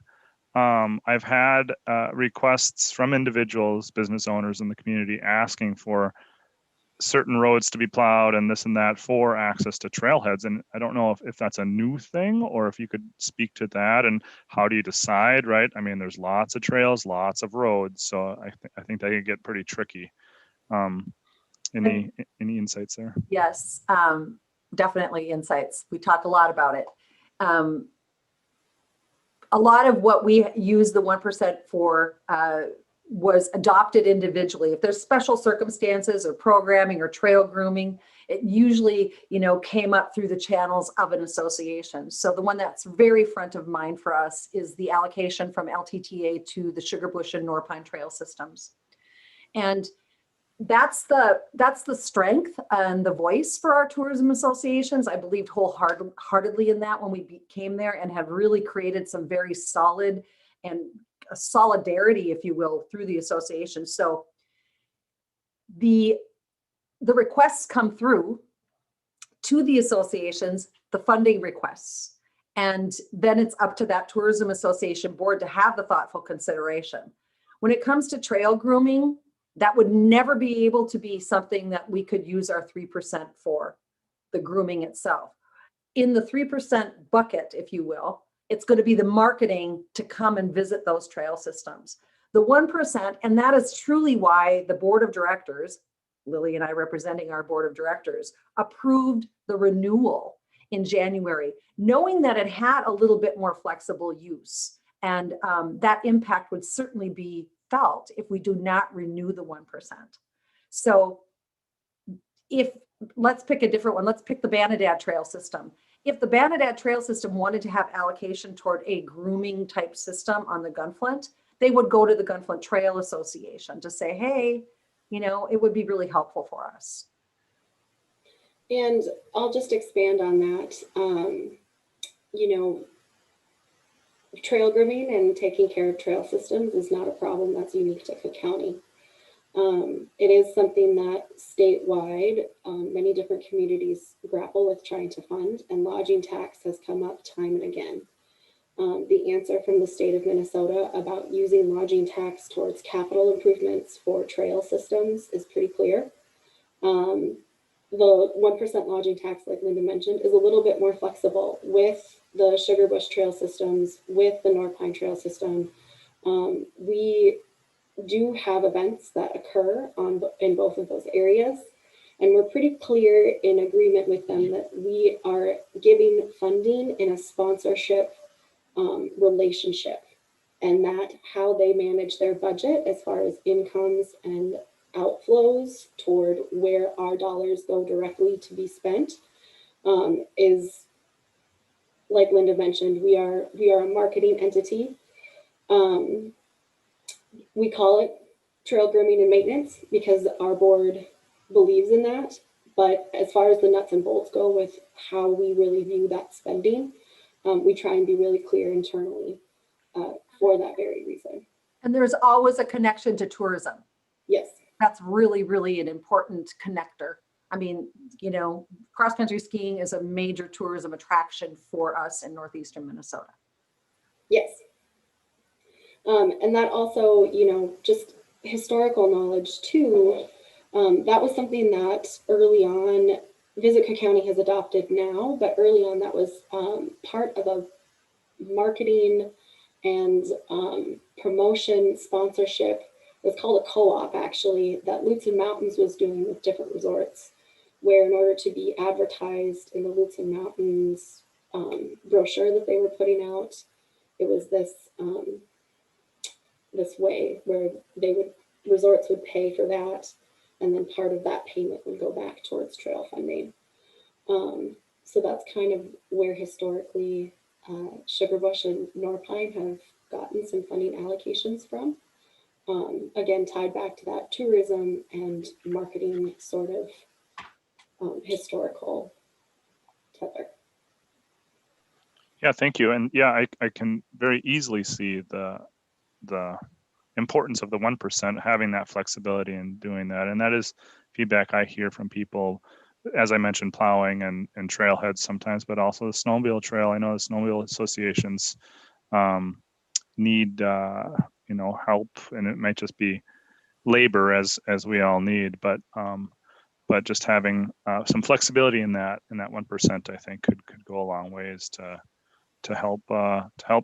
S1: I've had requests from individuals, business owners in the community asking for certain roads to be plowed and this and that for access to trailheads. And I don't know if that's a new thing or if you could speak to that, and how do you decide, right? I mean, there's lots of trails, lots of roads. So I think that could get pretty tricky. Any insights there?
S9: Yes, definitely insights. We talk a lot about it. A lot of what we use the 1% for was adopted individually. If there's special circumstances or programming or trail grooming, it usually, came up through the channels of an association. So the one that's very front of mind for us is the allocation from LTTA to the Sugarbush and Norpine Trail systems. And that's the strength and the voice for our tourism associations. I believed wholeheartedly in that when we came there, and have really created some very solid and a solidarity, if you will, through the association. So the requests come through to the associations, the funding requests, and then it's up to that tourism association board to have the thoughtful consideration. When it comes to trail grooming, that would never be able to be something that we could use our 3% for, the grooming itself. In the 3% bucket, if you will, it's going to be the marketing to come and visit those trail systems. The 1%, and that is truly why the board of directors, Lily and I representing our board of directors, approved the renewal in January, knowing that it had a little bit more flexible use. And that impact would certainly be felt if we do not renew the 1%. So let's pick a different one. Let's pick the Banadad Trail System. If the Banadad Trail System wanted to have allocation toward a grooming type system on the Gunflint, they would go to the Gunflint Trail Association to say, hey, it would be really helpful for us.
S10: And I'll just expand on that. Trail grooming and taking care of trail systems is not a problem that's unique to Cook County. It is something that statewide, many different communities grapple with trying to fund, and lodging tax has come up time and again. The answer from the state of Minnesota about using lodging tax towards capital improvements for trail systems is pretty clear. The 1% lodging tax, like Linda mentioned, is a little bit more flexible with the Sugarbush Trail systems, with the Norpine Trail system. We do have events that occur in both of those areas, and we're pretty clear in agreement with them that we are giving funding in a sponsorship relationship, and that how they manage their budget as far as incomes and outflows toward where our dollars go directly to be spent is, like Linda mentioned, we are a marketing entity. We call it trail grooming and maintenance because our board believes in that. But as far as the nuts and bolts go with how we really view that spending, we try and be really clear internally for that very reason.
S9: And there's always a connection to tourism.
S10: Yes.
S9: That's really, really an important connector. I mean, you know, cross-country skiing is a major tourism attraction for us in northeastern Minnesota.
S10: Yes. And that also, you know, just historical knowledge too. That was something that early on, Visit Cook County has adopted now, but early on that was part of a marketing and promotion sponsorship. It was called a co-op actually, that Lutsen Mountains was doing with different resorts, where in order to be advertised in the Lutsen Mountains brochure that they were putting out, it was this this way where resorts would pay for that, and then part of that payment would go back towards trail funding. So that's kind of where historically Sugarbush and Norpine have gotten some funding allocations from. Again, tied back to that tourism and marketing sort of historical tether.
S1: Yeah, thank you. And yeah, I can very easily see the importance of the 1%, having that flexibility and doing that. And that is feedback I hear from people, as I mentioned, plowing and trailheads sometimes, but also the snowmobile trail. I know the snowmobile associations need you know, help, and it might just be labor as we all need, but just having some flexibility in that 1%, I think could go a long ways to help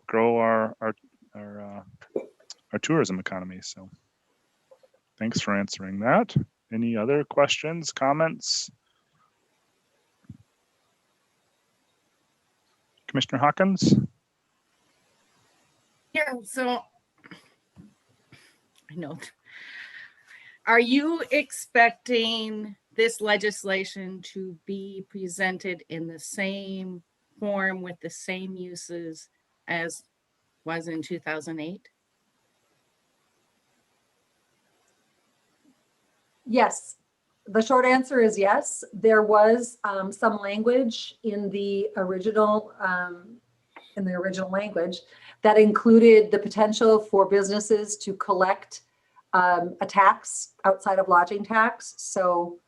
S1: grow our tourism economy. So thanks for answering that. Any other questions, comments? Commissioner Hawkins?
S7: Yeah, so I know. Are you expecting this legislation to be presented in the same form with the same uses as was in 2008?
S9: Yes, the short answer is yes. There was some language in the original language that included the potential for businesses to collect a tax outside of lodging tax. So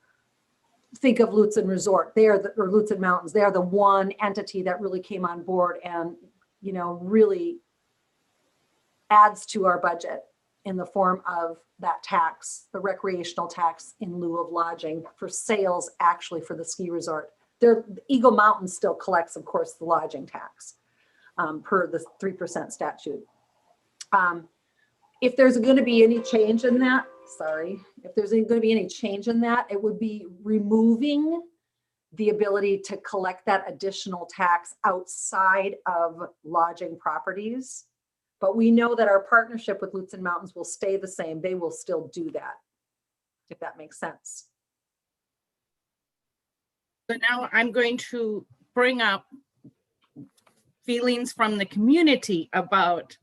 S9: think of Lutsen Resort, or Lutsen Mountains. They are the one entity that really came on board and, you know, really adds to our budget in the form of that tax, the recreational tax in lieu of lodging for sales, actually for the ski resort. Eagle Mountain still collects, of course, the lodging tax per the 3% statute. If there's going to be any change in that, if there's going to be any change in that, it would be removing the ability to collect that additional tax outside of lodging properties. But we know that our partnership with Lutsen Mountains will stay the same. They will still do that, if that makes sense.
S7: So now I'm going to bring up feelings from the community about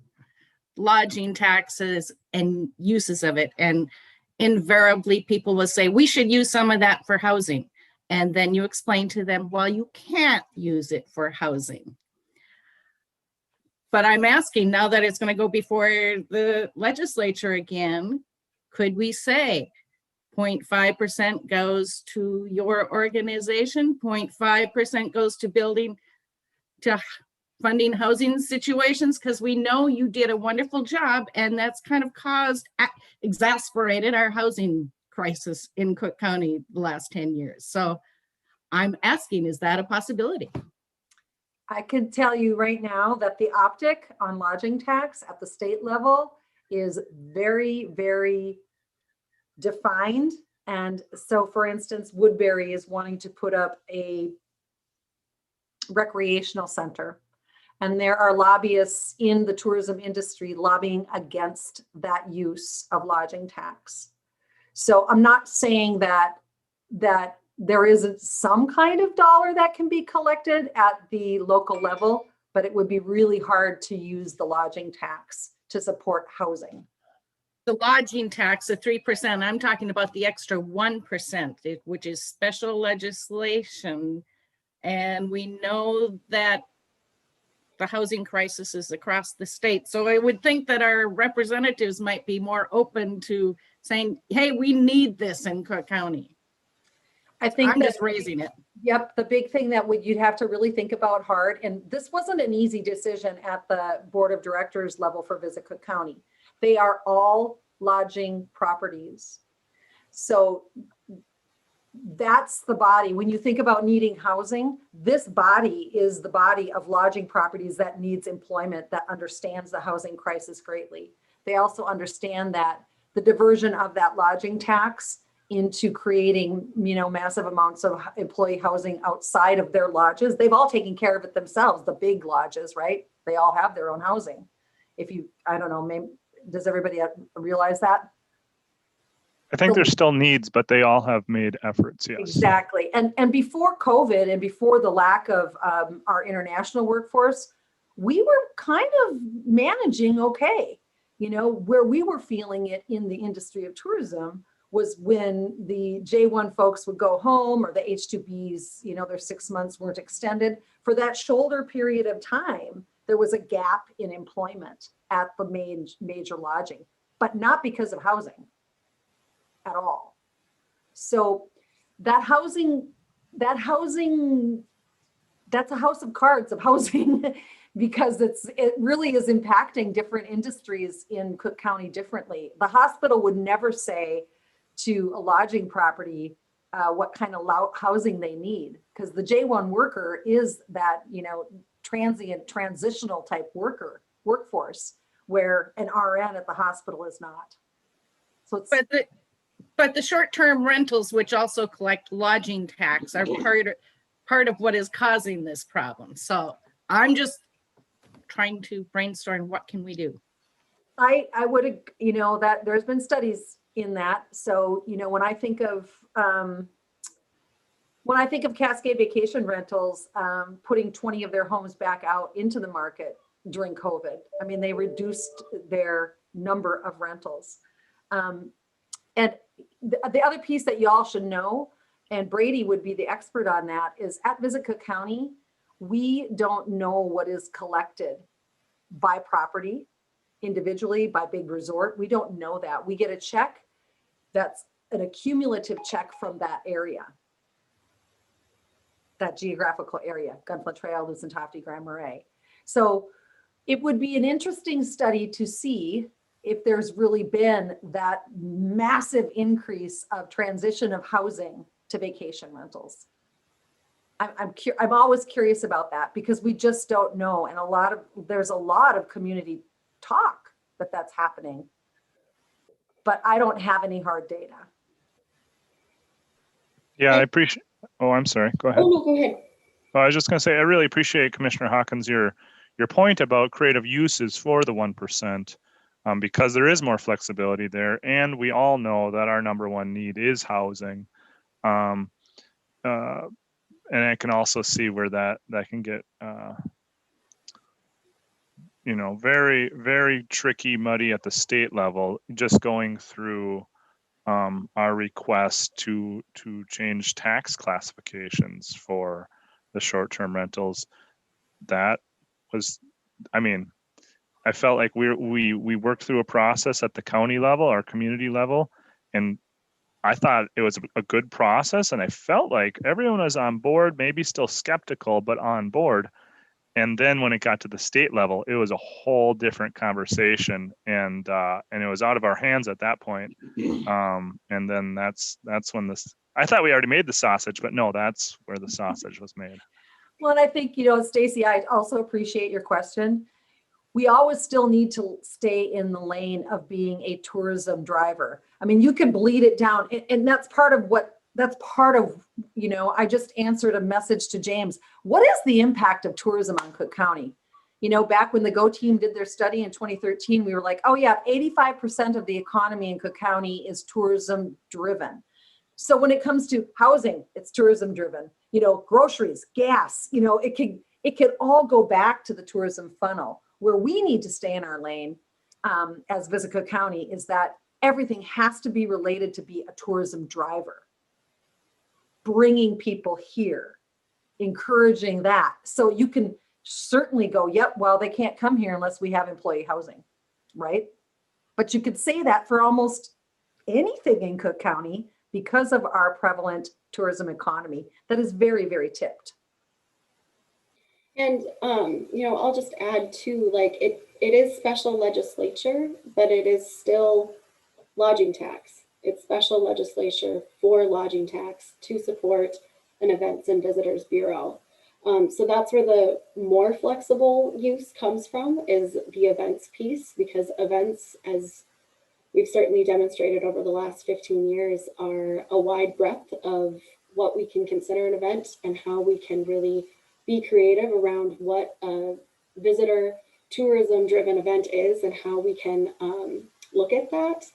S7: lodging taxes and uses of it. And invariably people will say, we should use some of that for housing. And then you explain to them, well, you can't use it for housing. But I'm asking, now that it's going to go before the legislature again, could we say 0.5% goes to your organization, 0.5% goes to funding housing situations? Because we know you did a wonderful job, and that's kind of exasperated our housing crisis in Cook County the last 10 years. So I'm asking, is that a possibility?
S9: I can tell you right now that the optic on lodging tax at the state level is very, very defined. And so, for instance, Woodbury is wanting to put up a recreational center. And there are lobbyists in the tourism industry lobbying against that use of lodging tax. So I'm not saying that there isn't some kind of dollar that can be collected at the local level, but it would be really hard to use the lodging tax to support housing.
S7: the lodging tax, the 3%, I'm talking about the extra 1%, which is special legislation. And we know that the housing crisis is across the state. So I would think that our representatives might be more open to saying, hey, we need this in Cook County.
S9: I think
S7: I'm
S9: that,
S7: just raising it.
S9: yep, the big thing that you'd have to really think about hard, and this wasn't an easy decision at the board of directors level for Visit Cook County. They are all lodging properties. So that's the body. When you think about needing housing, this body is the body of lodging properties that needs employment, that understands the housing crisis greatly. They also understand that the diversion of that lodging tax into creating, massive amounts of employee housing outside of their lodges. They've all taken care of it themselves, the big lodges, right? They all have their own housing. I don't know, maybe, does everybody realize that?
S1: I think there's still needs, but they all have made efforts, yes.
S9: Exactly. And before COVID and before the lack of our international workforce, we were kind of managing okay. Where we were feeling it in the industry of tourism was when the J1 folks would go home, or the H2Bs, their 6 months weren't extended. For that shoulder period of time, there was a gap in employment at the major lodging, but not because of housing at all. So that housing, that's a house of cards of housing because it really is impacting different industries in Cook County differently. The hospital would never say to a lodging property what kind of housing they need, because the J1 worker is that, transient, transitional type workforce, where an RN at the hospital is not. So it's
S7: But the short-term rentals, which also collect lodging tax, are part of what is causing this problem. So I'm just trying to brainstorm, what can we do?
S9: I would, that there's been studies in that. So, when I think of Cascade Vacation Rentals, putting 20 of their homes back out into the market during COVID, I mean, they reduced their number of rentals. And the other piece that y'all should know, and Brady would be the expert on that, is at Visit Cook County, we don't know what is collected by property, individually, by big resort. We don't know that. We get a check that's an accumulative check from that area, that geographical area, Gunflint Trail, Lucent Tofty, Grand Marais. So it would be an interesting study to see if there's really been that massive increase of transition of housing to vacation rentals. I'm always curious about that, because we just don't know. And there's a lot of community talk that that's happening, but I don't have any hard data.
S1: Yeah, I appreciate, I'm sorry, go ahead.
S10: Oh, no, go ahead.
S1: I was just gonna say, I really appreciate, Commissioner Hawkins, your point about creative uses for the 1%, because there is more flexibility there. And we all know that our number one need is housing. And I can also see where that can get, very, very tricky, muddy at the state level, just going through our request to change tax classifications for the short-term rentals. That was, I felt like we worked through a process at the county level, our community level, and I thought it was a good process, and I felt like everyone was on board, maybe still skeptical, but on board. And then when it got to the state level, it was a whole different conversation, and it was out of our hands at that point. And then that's when I thought we already made the sausage, but no, that's where the sausage was made.
S9: Well, and I think, Stacy, I also appreciate your question. We always still need to stay in the lane of being a tourism driver. I mean, you can bleed it down, and that's part of, I just answered a message to James. What is the impact of tourism on Cook County? Back when the GO team did their study in 2013, we were like, oh yeah, 85% of the economy in Cook County is tourism driven. So when it comes to housing, it's tourism driven, groceries, gas, it could all go back to the tourism funnel. Where we need to stay in our lane as Visica County is that everything has to be related to be a tourism driver. Bringing people here, encouraging that. So you can certainly go, yep, well, they can't come here unless we have employee housing, right? But you could say that for almost anything in Cook County because of our prevalent tourism economy that is very, very tipped.
S10: And, I'll just add too, like it is special legislature, but it is still lodging tax. It's special legislature for lodging tax to support an events and visitors bureau. So that's where the more flexible use comes from, is the events piece, because events, as we've certainly demonstrated over the last 15 years, are a wide breadth of what we can consider an event and how we can really be creative around what a visitor tourism driven event is and how we can look at that.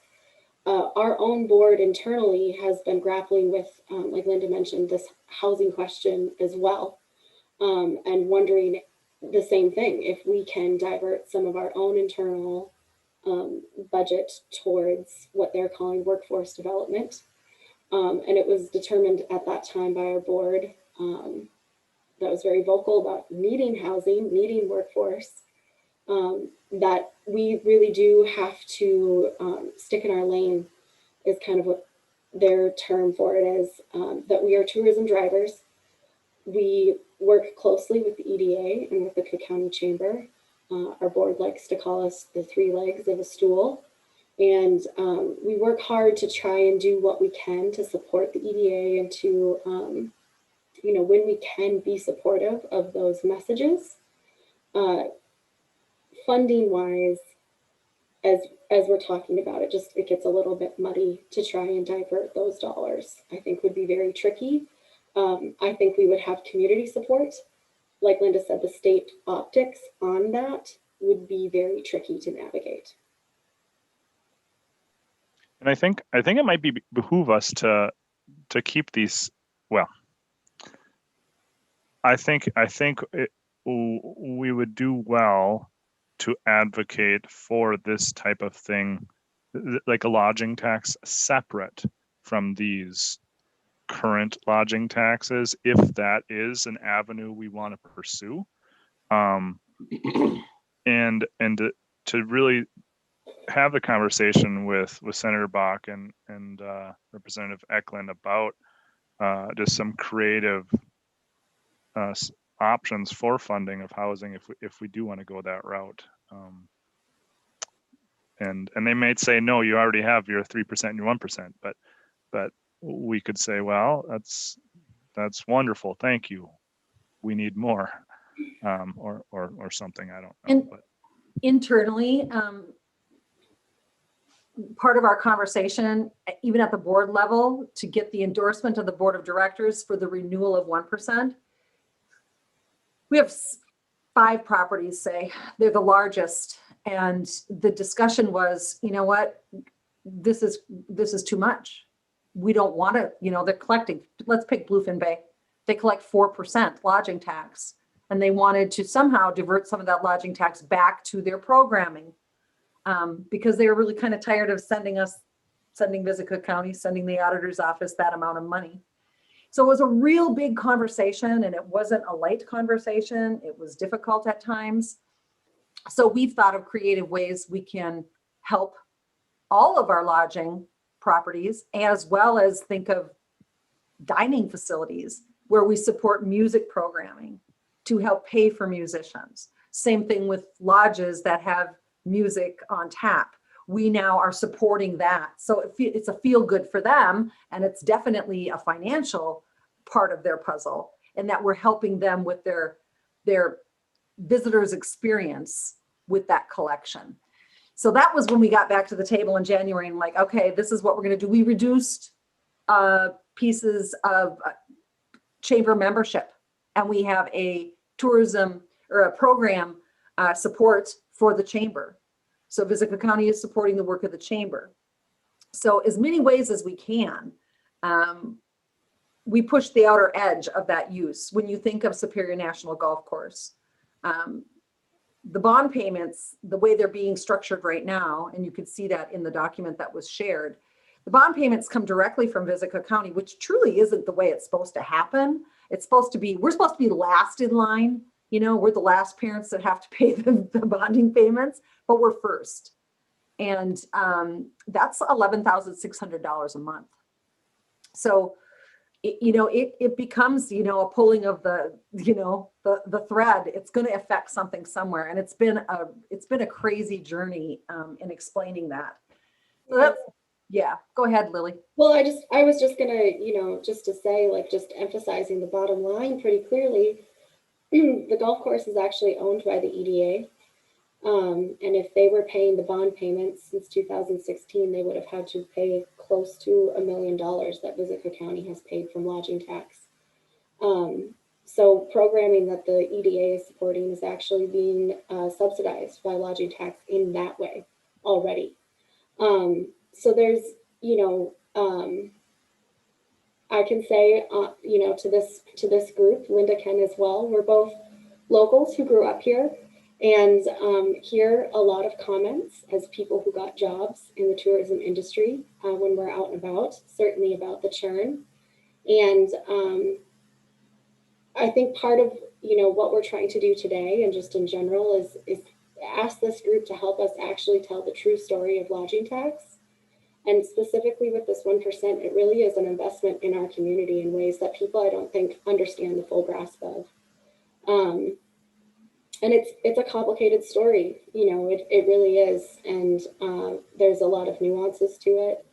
S10: Our own board internally has been grappling with, like Linda mentioned, this housing question as well, and wondering the same thing, if we can divert some of our own internal budget towards what they're calling workforce development. And it was determined at that time by our board that was very vocal about needing housing, needing workforce, that we really do have to stick in our lane, is kind of what their term for it is, that we are tourism drivers. We work closely with the EDA and with the Cook County Chamber. Our board likes to call us the three legs of a stool. And we work hard to try and do what we can to support the EDA and to, when we can be supportive of those messages. Funding wise, as we're talking about it, it gets a little bit muddy to try and divert those dollars. I think would be very tricky. I think we would have community support. Like Linda said, the state optics on that would be very tricky to navigate.
S1: And I think it might behoove us to keep these. Well, I think we would do well to advocate for this type of thing, like a lodging tax, separate from these current lodging taxes, if that is an avenue we want to pursue, and to really have the conversation with Senator Bach and Representative Eklund about just some creative options for funding of housing if we do want to go that route. And they might say, no, you already have your 3% and your 1%, but we could say, well, that's wonderful, thank you, we need more, or something, I don't know.
S9: And
S1: but
S9: internally, part of our conversation, even at the board level, to get the endorsement of the board of directors for the renewal of 1%. We have 5 properties, say, they're the largest. And the discussion was, you know what, this is too much. We don't want to, they're collecting, let's pick Bluefin Bay. They collect 4% lodging tax, and they wanted to somehow divert some of that lodging tax back to their programming, because they were really kind of tired of sending Visica County, sending the auditor's office that amount of money. So it was a real big conversation, and it wasn't a light conversation. It was difficult at times. So we've thought of creative ways we can help all of our lodging properties, as well as think of dining facilities where we support music programming to help pay for musicians. Same thing with lodges that have music on tap. We now are supporting that. So it's a feel good for them, and it's definitely a financial part of their puzzle, and that we're helping them with their visitors' experience with that collection. So that was when we got back to the table in January and like, okay, this is what we're going to do. We reduced pieces of chamber membership, and we have a tourism or a program support for the chamber. So Visica County is supporting the work of the chamber. So as many ways as we can, we push the outer edge of that use. When you think of Superior National Golf Course, the bond payments, the way they're being structured right now, and you could see that in the document that was shared, the bond payments come directly from Visit Cook County, which truly isn't the way it's supposed to happen. It's supposed to be, we're supposed to be last in line. You know, we're the last parents that have to pay the bonding payments, but we're first. And that's $11,600 a month. So, it becomes, a pulling of the thread. It's going to affect something somewhere. And it's been a crazy journey in explaining that. So that's, yeah, go ahead, Lily.
S10: Well, I was just gonna, just to say, like, just emphasizing the bottom line pretty clearly, the golf course is actually owned by the EDA. And if they were paying the bond payments since 2016, they would have had to pay close to $1 million that Visit Cook County has paid from lodging tax. So programming that the EDA is supporting is actually being subsidized by lodging tax in that way already. So there's, I can say, to this group, Linda can as well. We're both locals who grew up here, and hear a lot of comments as people who got jobs in the tourism industry when we're out and about, certainly about the churn. And I think part of, what we're trying to do today and just in general is ask this group to help us actually tell the true story of lodging tax. And specifically with this 1%, it really is an investment in our community in ways that people, I don't think, understand the full grasp of. And it's a complicated story, it really is. And there's a lot of nuances to it.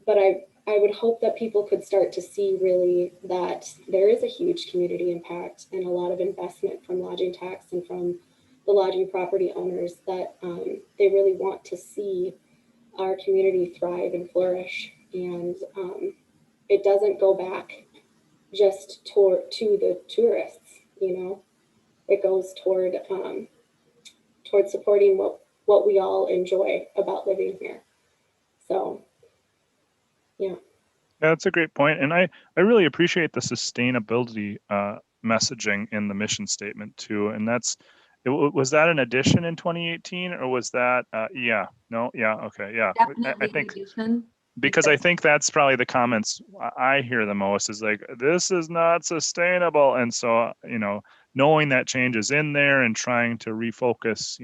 S10: But I would hope that people could start to see really that there is a huge community impact and a lot of investment from lodging tax and from the lodging property owners that they really want to see our community thrive and flourish. And it doesn't go back just to the tourists, it goes toward supporting what we all enjoy about living here. So, yeah.
S1: That's a great point. And I really appreciate the sustainability messaging in the mission statement too. And was that an addition in 2018 or was that, okay. Yeah. I think, because I think that's probably the comments I hear the most is like, this is not sustainable. And so, knowing that change is in there and trying to refocus,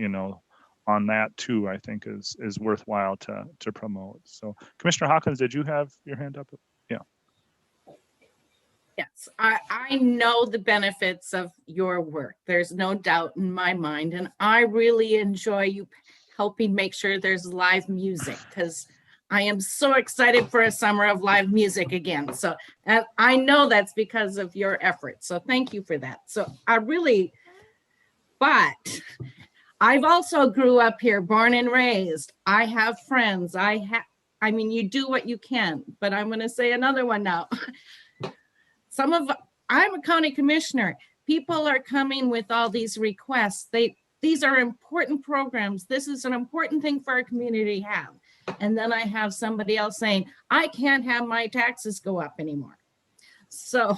S1: on that too, I think is worthwhile to promote. So Commissioner Hawkins, did you have your hand up? Yeah.
S7: Yes, I know the benefits of your work. There's no doubt in my mind. And I really enjoy you helping make sure there's live music because I am so excited for a summer of live music again. So and I know that's because of your efforts. So thank you for that. So but I've also grew up here, born and raised. I have friends. You do what you can, but I'm going to say another one now. I'm a county commissioner. People are coming with all these requests. These are important programs. This is an important thing for our community to have. And then I have somebody else saying, I can't have my taxes go up anymore. So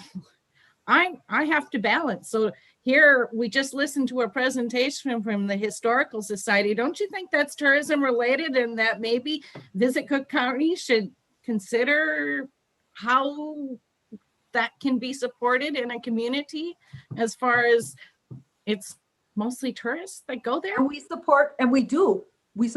S7: I have to balance. So here we just listened to a presentation from the Historical Society. Don't you think that's tourism related and that maybe Visit Cook County should consider how that can be supported in a community as far as it's mostly tourists that go there?
S9: And we support
S7: Thank you.
S9: We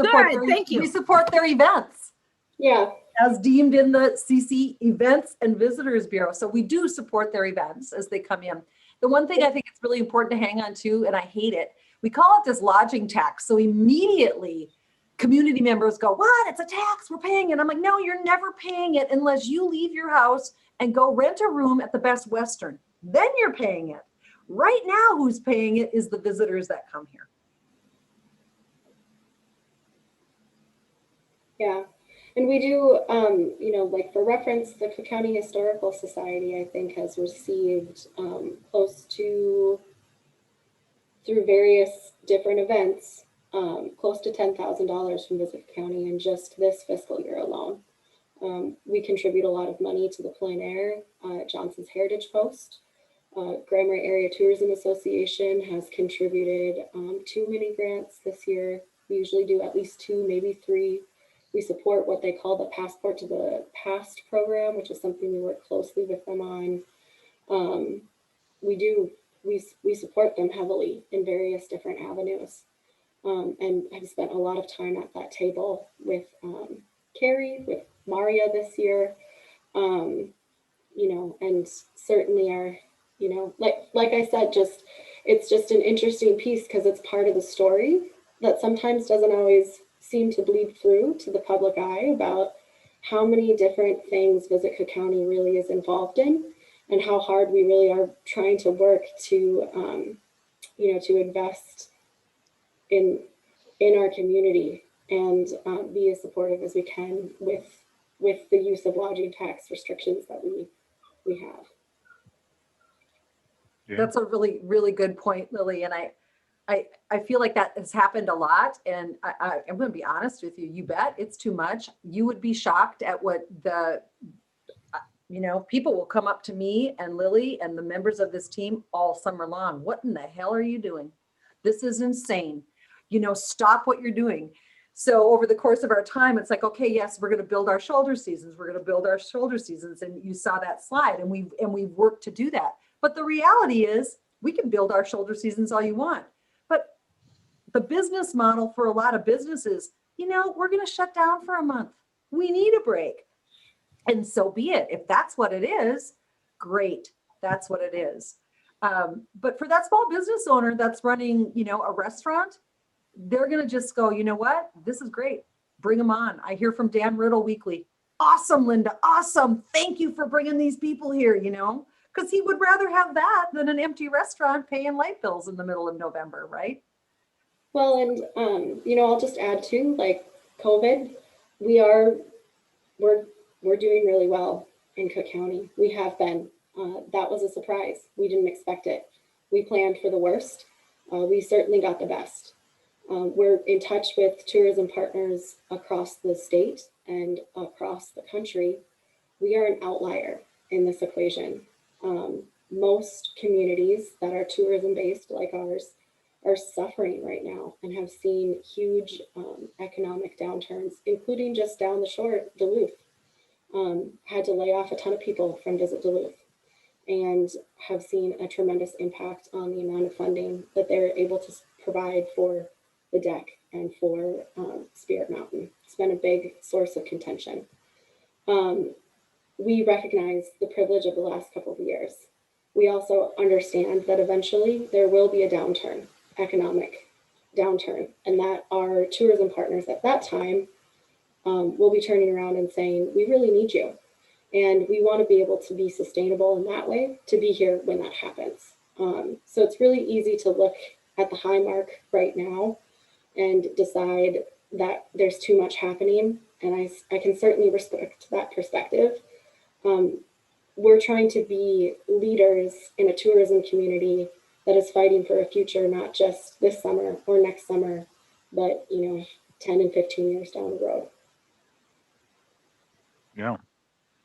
S9: support their events.
S10: Yeah.
S9: As deemed in the CC Events and Visitors Bureau. So we do support their events as they come in. The one thing I think it's really important to hang on to, and I hate it, we call it this lodging tax. So immediately community members go, what? It's a tax, we're paying it. I'm like, no, you're never paying it unless you leave your house and go rent a room at the Best Western. Then you're paying it. Right now, who's paying it is the visitors that come here.
S10: Yeah. And we do, like for reference, the Cook County Historical Society, I think, has received close to, through various different events, close to $10,000 from Visit County in just this fiscal year alone. We contribute a lot of money to the plein air at Johnson's Heritage Post. Grand Marais Area Tourism Association has contributed 2 mini grants this year. We usually do at least 2, maybe 3. We support what they call the Passport to the Past program, which is something we work closely with them on. We support them heavily in various different avenues, and have spent a lot of time at that table with Carrie, with Maria this year, you know, and certainly our, you know, like I said, it's just an interesting piece because it's part of the story that sometimes doesn't always seem to bleed through to the public eye about how many different things Visit Cook County really is involved in, and how hard we really are trying to work to, you know, to invest in our community and be as supportive as we can with the use of lodging tax restrictions that we have.
S1: Yeah.
S9: That's a really, really good point, Lily. And I feel like that has happened a lot. And I'm going to be honest with you. You bet it's too much. You would be shocked at what you know, people will come up to me and Lily and the members of this team all summer long. What in the hell are you doing? This is insane. You know, stop what you're doing. So over the course of our time, it's like, okay, yes, we're going to build our shoulder seasons. We're going to build our shoulder seasons. And you saw that slide, and we've worked to do that. But the reality is we can build our shoulder seasons all you want. But the business model for a lot of businesses, you know, we're going to shut down for a month. We need a break. And so be it. If that's what it is, great. That's what it is. But for that small business owner that's running, you know, a restaurant, they're going to just go, you know what? This is great. Bring them on. I hear from Dan Riddle weekly. Awesome, Linda. Awesome. Thank you for bringing these people here, you know, because he would rather have that than an empty restaurant paying light bills in the middle of November, right?
S10: Well, and, you know, I'll just add too, like COVID, we're doing really well in Cook County. We have been. That was a surprise. We didn't expect it. We planned for the worst. We certainly got the best. We're in touch with tourism partners across the state and across the country. We are an outlier in this equation. Most communities that are tourism based like ours are suffering right now and have seen huge economic downturns, including just down the shore, Duluth. Had to lay off a ton of people from Visit Duluth and have seen a tremendous impact on the amount of funding that they're able to provide for the deck and for Spirit Mountain. It's been a big source of contention. We recognize the privilege of the last couple of years. We also understand that eventually there will be a downturn, economic downturn, and that our tourism partners at that time will be turning around and saying, we really need you. And we want to be able to be sustainable in that way, to be here when that happens. So it's really easy to look at the high mark right now and decide that there's too much happening. And I can certainly respect that perspective. We're trying to be leaders in a tourism community that is fighting for a future, not just this summer or next summer, but, you know, 10 and 15 years down the road.
S1: Yeah.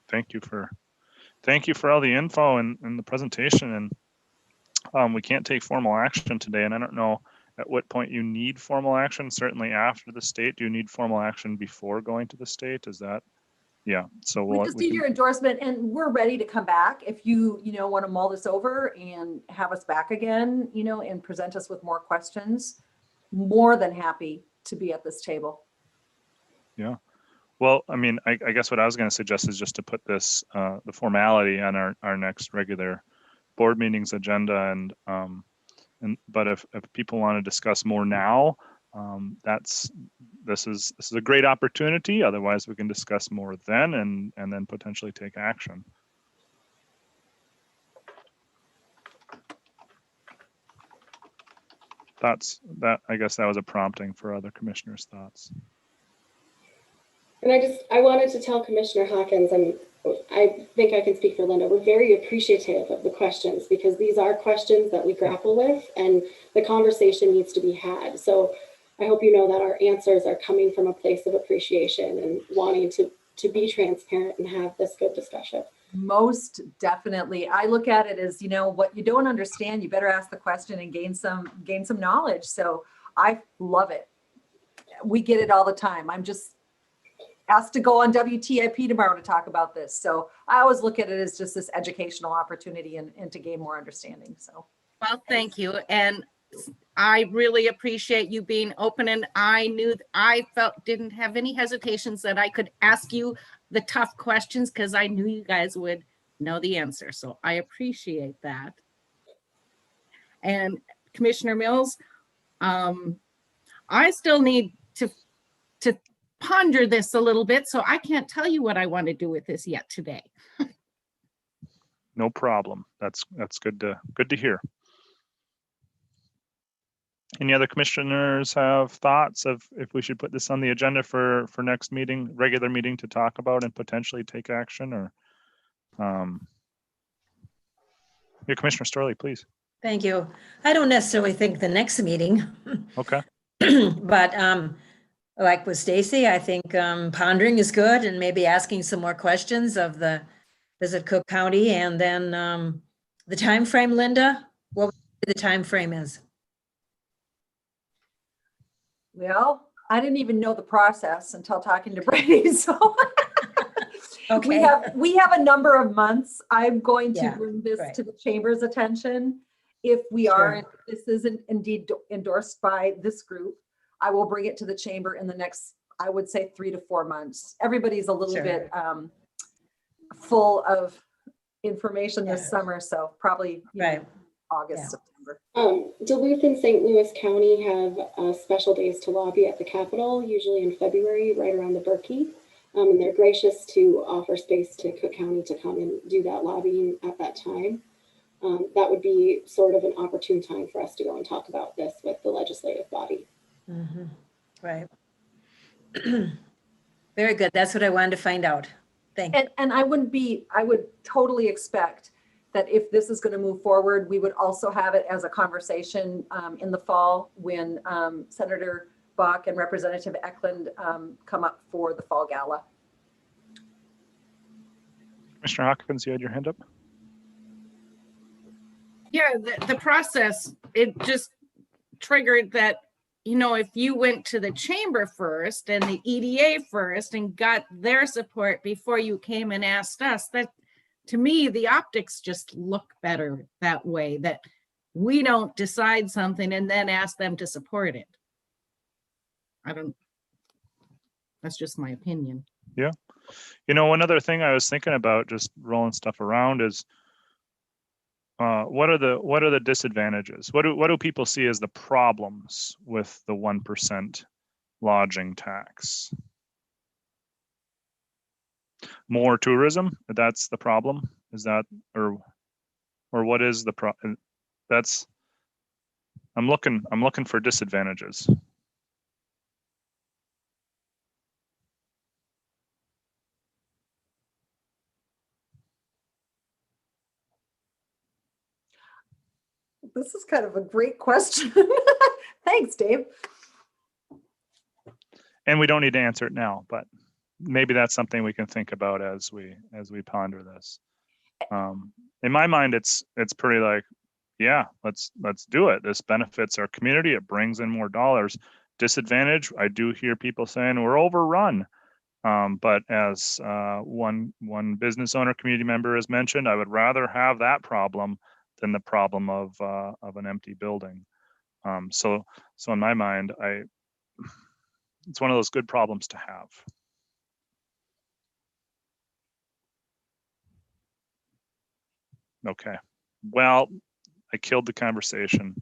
S1: Thank you for all the info and the presentation. And we can't take formal action today. And I don't know at what point you need formal action. Certainly after the state. Do you need formal action before going to the state? Is that? Yeah. So
S9: we just need your endorsement, and we're ready to come back if you want to mull this over and have us back again, and present us with more questions. More than happy to be at this table.
S1: Yeah. Well, I mean, I guess what I was going to suggest is just to put this, the formality on our next regular board meetings agenda. But if people want to discuss more now, this is a great opportunity. Otherwise, we can discuss more then and then potentially take action. I guess that was a prompting for other commissioners' thoughts.
S10: And I wanted to tell Commissioner Hawkins, and I think I can speak for Linda, we're very appreciative of the questions, because these are questions that we grapple with and the conversation needs to be had. So I hope you know that our answers are coming from a place of appreciation and wanting to be transparent and have this good discussion.
S9: Most definitely. I look at it as, what you don't understand, you better ask the question and gain some knowledge. So I love it. We get it all the time. I'm just asked to go on WTIP tomorrow to talk about this. So I always look at it as just this educational opportunity and to gain more understanding. So.
S7: Well, thank you. And I really appreciate you being open, and I knew I didn't have any hesitations that I could ask you the tough questions because I knew you guys would know the answer. So I appreciate that. And Commissioner Mills, I still need to ponder this a little bit, so I can't tell you what I want to do with this yet today.
S1: No problem. That's good to hear. Any other commissioners have thoughts of if we should put this on the agenda for next meeting, regular meeting, to talk about and potentially take action? Or yeah, Commissioner Storley, please.
S4: Thank you. I don't necessarily think the next meeting.
S1: Okay.
S4: But like with Stacy, I think pondering is good, and maybe asking some more questions of the Visit Cook County, and then the time frame. Linda, what would you say the time frame is?
S9: Well, I didn't even know the process until talking to Brady. So
S4: Okay.
S9: we have a number of months. I'm going to
S4: Yeah,
S9: bring this
S4: right.
S9: to the chamber's attention. If we are, if this isn't indeed endorsed by this group, I will bring it to the chamber in the next, I would say, 3 to 4 months. Everybody's a little
S4: Sure.
S9: bit full of information this
S4: Yeah.
S9: summer, so probably
S4: Right.
S9: August,
S4: Yeah.
S9: September.
S10: Duluth and St. Louis County have special days to lobby at the Capitol, usually in February, right around the Berkey. And they're gracious to offer space to Cook County to come and do that lobbying at that time. That would be sort of an opportune time for us to go and talk about this with the legislative body.
S4: Mm-hmm. Right. Very good. That's what I wanted to find out. Thank you.
S9: And I would totally expect that if this is going to move forward, we would also have it as a conversation in the fall when Senator Bach and Representative Eklund come up for the fall gala.
S1: Commissioner Hawkins, you had your hand up.
S7: Yeah, the process, it just triggered that, if you went to the chamber first and the EDA first and got their support before you came and asked us, that to me, the optics just look better that way, that we don't decide something and then ask them to support it. That's just my opinion.
S1: Yeah. One other thing I was thinking about, just rolling stuff around, is what are the disadvantages? What do people see as the problems with the 1% lodging tax? More tourism? That's the problem? Is that, or what is the problem? That's, I'm looking for disadvantages.
S9: This is kind of a great question. Thanks, Dave.
S1: And we don't need to answer it now, but maybe that's something we can think about as we ponder this. In my mind, it's pretty like, yeah, let's do it. This benefits our community. It brings in more dollars. Disadvantage, I do hear people saying we're overrun. But as one business owner, community member has mentioned, I would rather have that problem than the problem of an empty building. So in my mind, it's one of those good problems to have. Okay, well, I killed the conversation.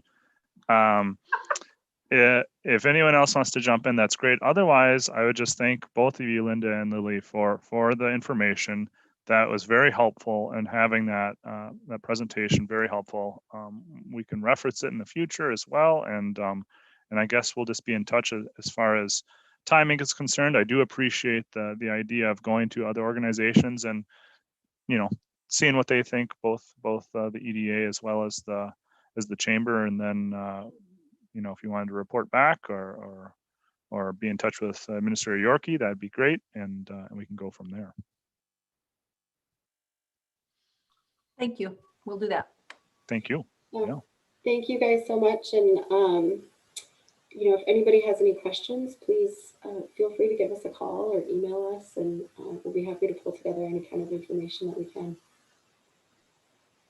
S1: If anyone else wants to jump in, that's great. Otherwise, I would just thank both of you, Linda and Lily, for the information. That was very helpful, and having that presentation very helpful. We can reference it in the future as well, and I guess we'll just be in touch as far as timing is concerned. I do appreciate the idea of going to other organizations and seeing what they think, both the EDA as well as the chamber, and then if you wanted to report back or be in touch with Administrator Yorkie, that'd be great, and we can go from there.
S9: Thank you. We'll do that.
S1: Thank you. Yeah.
S10: Thank you guys so much. And, if anybody has any questions, please feel free to give us a call or email us, and we'll be happy to pull together any kind of information that we can.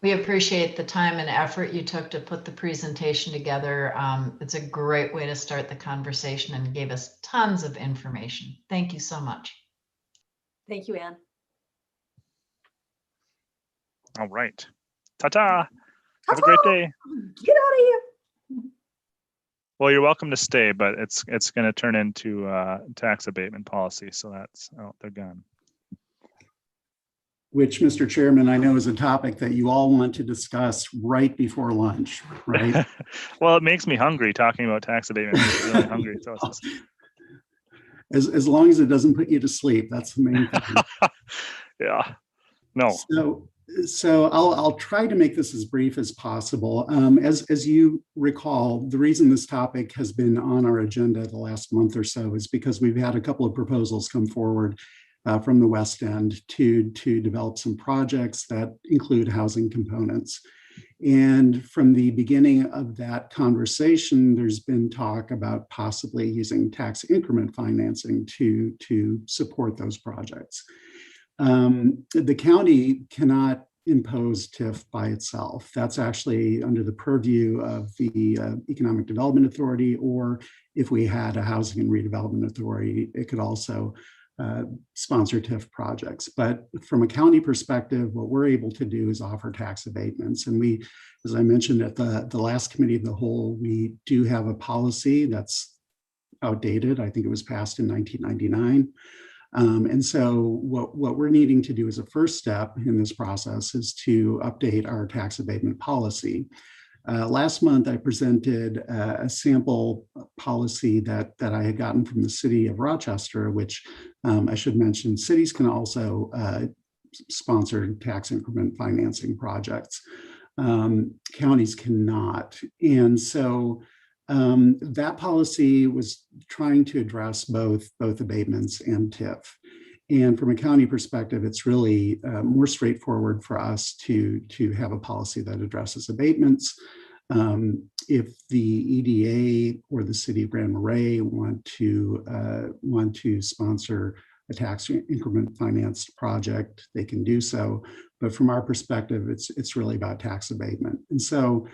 S3: We appreciate the time and effort you took to put the presentation together. It's a great way to start the conversation and gave us tons of information. Thank you so much.
S9: Thank you, Anne.
S1: All right. Ta-ta. Have a great day.
S9: Get out of here.
S1: Well, you're welcome to stay, but it's going to turn into tax abatement policy. So they're gone.
S5: Which, Mr. Chairman, I know is a topic that you all want to discuss right before lunch, right?
S1: Well, it makes me hungry talking about tax abatement. It makes me really hungry. So it's just...
S5: as long as it doesn't put you to sleep, that's the main thing.
S1: Yeah. No.
S5: So I'll try to make this as brief as possible. As you recall, the reason this topic has been on our agenda the last month or so is because we've had a couple of proposals come forward from the West End to develop some projects that include housing components. And from the beginning of that conversation, there's been talk about possibly using tax increment financing to support those projects. The county cannot impose TIF by itself. That's actually under the purview of the Economic Development Authority, or if we had a Housing and Redevelopment Authority, it could also sponsor TIF projects. But from a county perspective, what we're able to do is offer tax abatements. And we, as I mentioned at the last committee of the whole, we do have a policy that's outdated. I think it was passed in 1999. And so what we're needing to do as a first step in this process is to update our tax abatement policy. Last month, I presented a sample policy that I had gotten from the city of Rochester, which I should mention, cities can also sponsor tax increment financing projects. Counties cannot. And so that policy was trying to address both abatements and TIF. And from a county perspective, it's really more straightforward for us to have a policy that addresses abatements. If the EDA or the city of Grand Marais want to sponsor a tax increment financed project, they can do so. But from our perspective, it's really about tax abatement. And so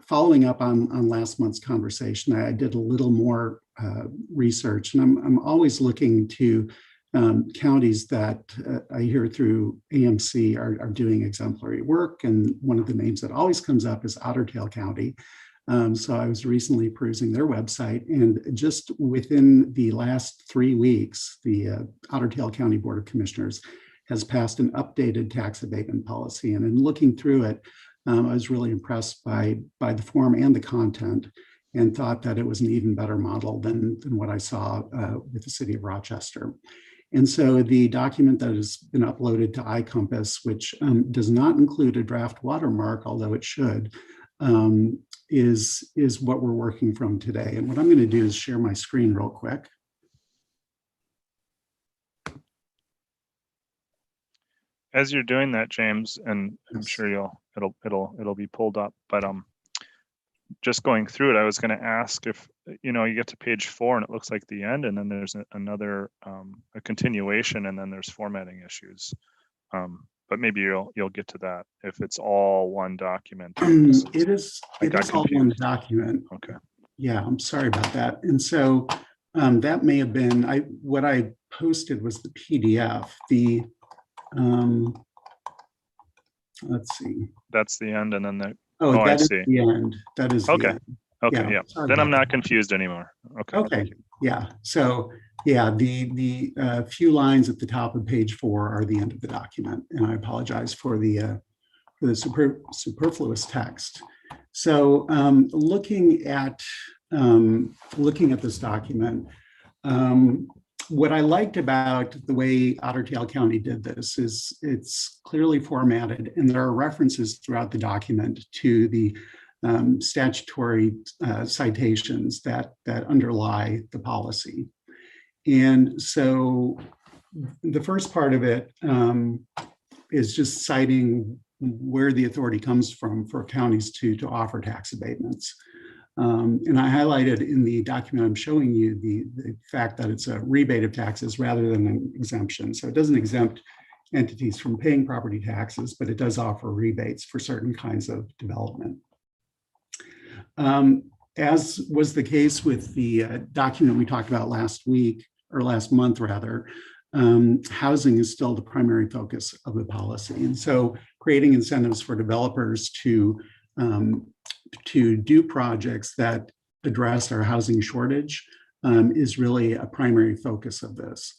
S5: following up on last month's conversation, I did a little more research, and I'm always looking to counties that I hear through AMC are doing exemplary work. And one of the names that always comes up is Otter Tail County. So I was recently perusing their website, and just within the last 3 weeks, the Otter Tail County Board of Commissioners has passed an updated tax abatement policy. And in looking through it, I was really impressed by the form and the content, and thought that it was an even better model than what I saw with the city of Rochester. And so the document that has been uploaded to iCompass, which does not include a draft watermark, although it should, is what we're working from today. And what I'm going to do is share my screen real quick.
S1: As you're doing that, James, and I'm sure it'll be pulled up, but just going through it, I was going to ask if you get to page 4 and it looks like the end, and then there's another a continuation, and then there's formatting issues. But maybe you'll get to that if it's all one document.
S5: It is all one document.
S1: Okay.
S5: Yeah, I'm sorry about that. And so that may have been what I posted was the PDF. Let's see.
S1: That's the end, and then the
S5: I
S1: see.
S5: The end. That is
S1: okay.
S5: The end.
S1: Okay, yeah. Then I'm not confused anymore. Okay.
S5: Okay. Yeah. So yeah, the few lines at the top of page 4 are the end of the document, and I apologize for the superfluous text. So looking at this document, what I liked about the way Otter Tail County did this is it's clearly formatted, and there are references throughout the document to the statutory citations that underlie the policy. And so the first part of it is just citing where the authority comes from for counties to offer tax abatements. And I highlighted in the document I'm showing you the fact that it's a rebate of taxes rather than an exemption. So it doesn't exempt entities from paying property taxes, but it does offer rebates for certain kinds of development. As was the case with the document we talked about last week, or last month rather, housing is still the primary focus of the policy. And so creating incentives for developers to do projects that address our housing shortage is really a primary focus of this.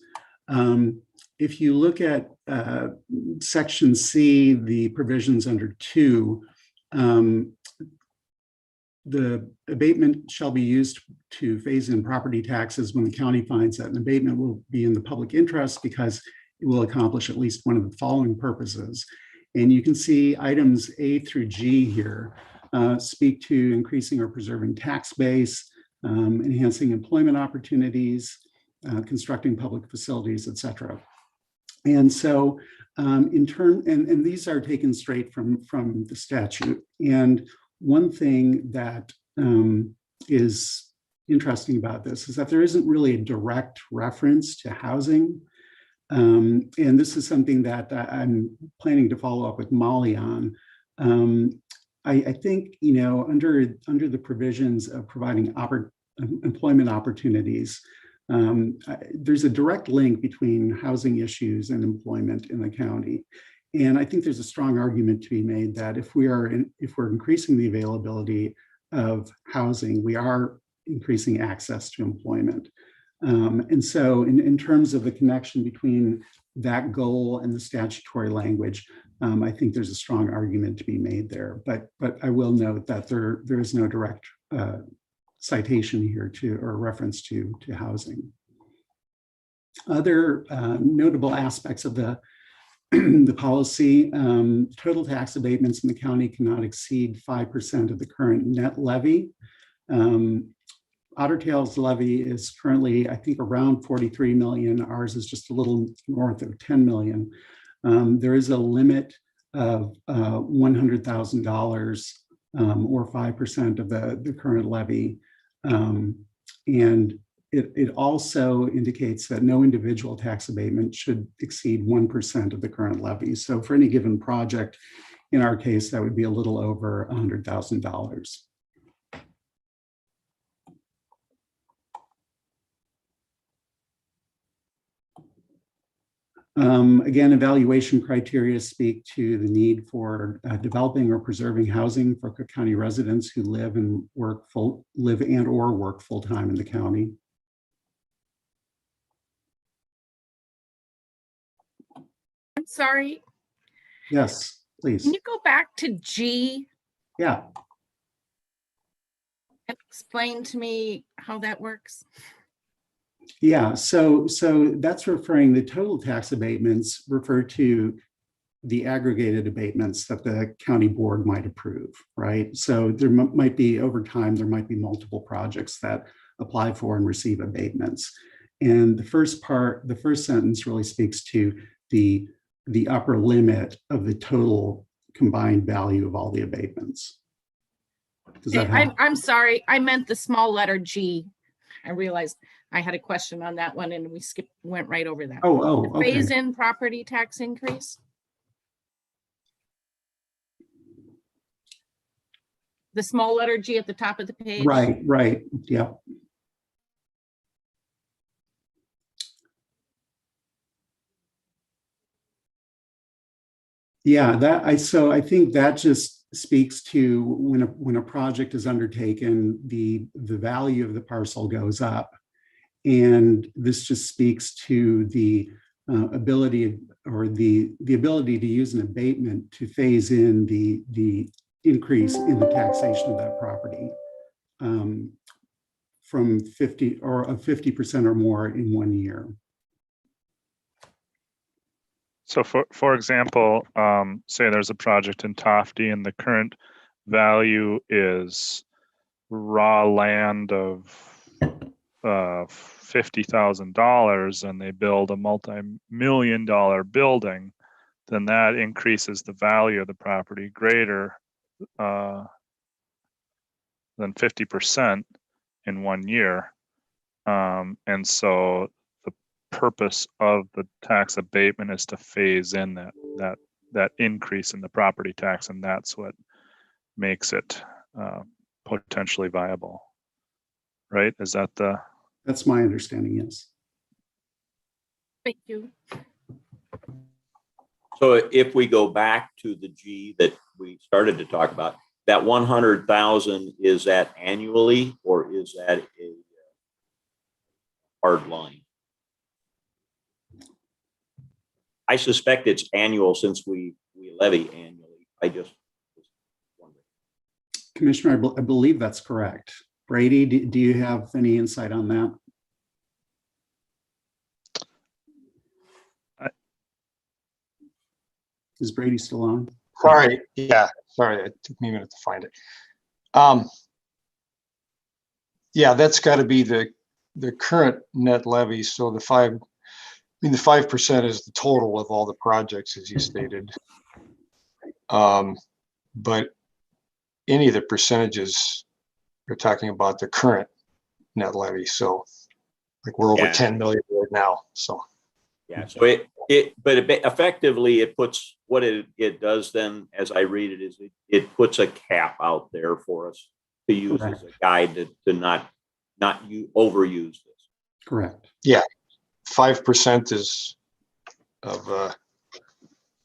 S5: If you look at section C, the provisions under 2, the abatement shall be used to phase in property taxes when the county finds that an abatement will be in the public interest because it will accomplish at least one of the following purposes. And you can see items A through G here speak to increasing or preserving tax base, enhancing employment opportunities, constructing public facilities, et cetera. And so and these are taken straight from the statute. And one thing that is interesting about this is that there isn't really a direct reference to housing. And this is something that I'm planning to follow up with Molly on. I think, you know, under the provisions of providing employment opportunities, there's a direct link between housing issues and employment in the county. And I think there's a strong argument to be made that if we're increasing the availability of housing, we are increasing access to employment. And so in terms of the connection between that goal and the statutory language, I think there's a strong argument to be made there. But I will note that there is no direct citation here or reference to housing. Other notable aspects of the policy, total tax abatements in the county cannot exceed 5% of the current net levy. Otter Tail's levy is currently, I think, around 43 million. Ours is just a little north of 10 million. There is a limit of $100,000 or 5% of the current levy. And it also indicates that no individual tax abatement should exceed 1% of the current levy. So for any given project, in our case, that would be a little over $100,000. Again, evaluation criteria speak to the need for developing or preserving housing for Cook County residents who live and or work full-time in the county.
S7: I'm sorry.
S5: Yes, please.
S7: Can you go back to G
S5: Yeah.
S7: and explain to me how that works?
S5: Yeah, so that's referring, the total tax abatements refer to the aggregated abatements that the county board might approve, right? So there might be, over time, there might be multiple projects that apply for and receive abatements. And the first sentence really speaks to the upper limit of the total combined value of all the abatements. Does that help?
S7: I'm sorry, I meant the small letter G. I realized I had a question on that one and we went right over that.
S5: Oh, okay.
S7: Phase in property tax increase. The small letter G at the top of the page.
S5: Right, yeah. Yeah, so I think that just speaks to when a project is undertaken, the value of the parcel goes up. And this just speaks to the ability to use an abatement to phase in the increase in the taxation of that property from 50% or more in 1 year.
S1: So for example, say there's a project in Tofty and the current value is raw land of $50,000 and they build a multi-million-dollar building, then that increases the value of the property greater than 50% in 1 year. And so the purpose of the tax abatement is to phase in that increase in the property tax, and that's what makes it potentially viable. Right? Is that the?
S5: That's my understanding, yes.
S7: Thank you.
S8: So if we go back to the G that we started to talk about, that 100,000, is that annually or is that a hard line? I suspect it's annual since we levy annually. I just was wondering.
S5: Commissioner, I believe that's correct. Brady, do you have any insight on that? Is Brady still on?
S6: Sorry, yeah, sorry, it took me a minute to find it. Yeah, that's got to be the current net levy. So the 5% is the total of all the projects, as you stated. But any of the percentages, you're talking about the current net levy. So like we're over 10 million right now. So
S8: yeah, so effectively it puts what it does then, as I read it, is it puts a cap out there for us to use as a guide to not overuse this.
S5: Correct.
S6: Yeah, 5% is of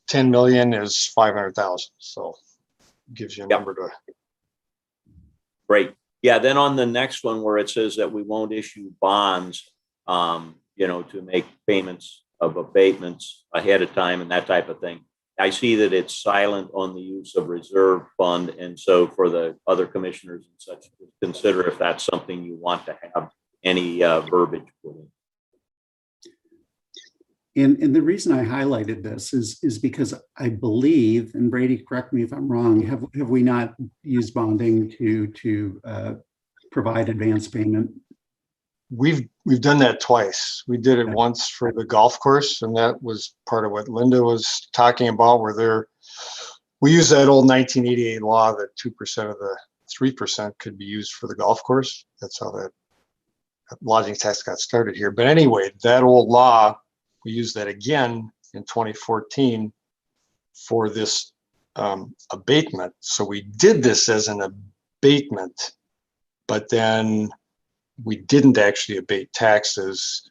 S6: 10 million is 500,000. So it gives you a number to.
S8: Great. Yeah. Then on the next one where it says that we won't issue bonds, to make payments of abatements ahead of time and that type of thing. I see that it's silent on the use of reserve fund. And so for the other commissioners and such, consider if that's something you want to have any verbiage put in.
S5: And the reason I highlighted this is because I believe, and Brady, correct me if I'm wrong, have we not used bonding to provide advance payment?
S6: We've done that twice. We did it once for the golf course, and that was part of what Linda was talking about, where we use that old 1988 law that 2% of the 3% could be used for the golf course. That's how that lodging tax got started here. But anyway, that old law, we used that again in 2014 for this abatement. So we did this as an abatement, but then we didn't actually abate taxes.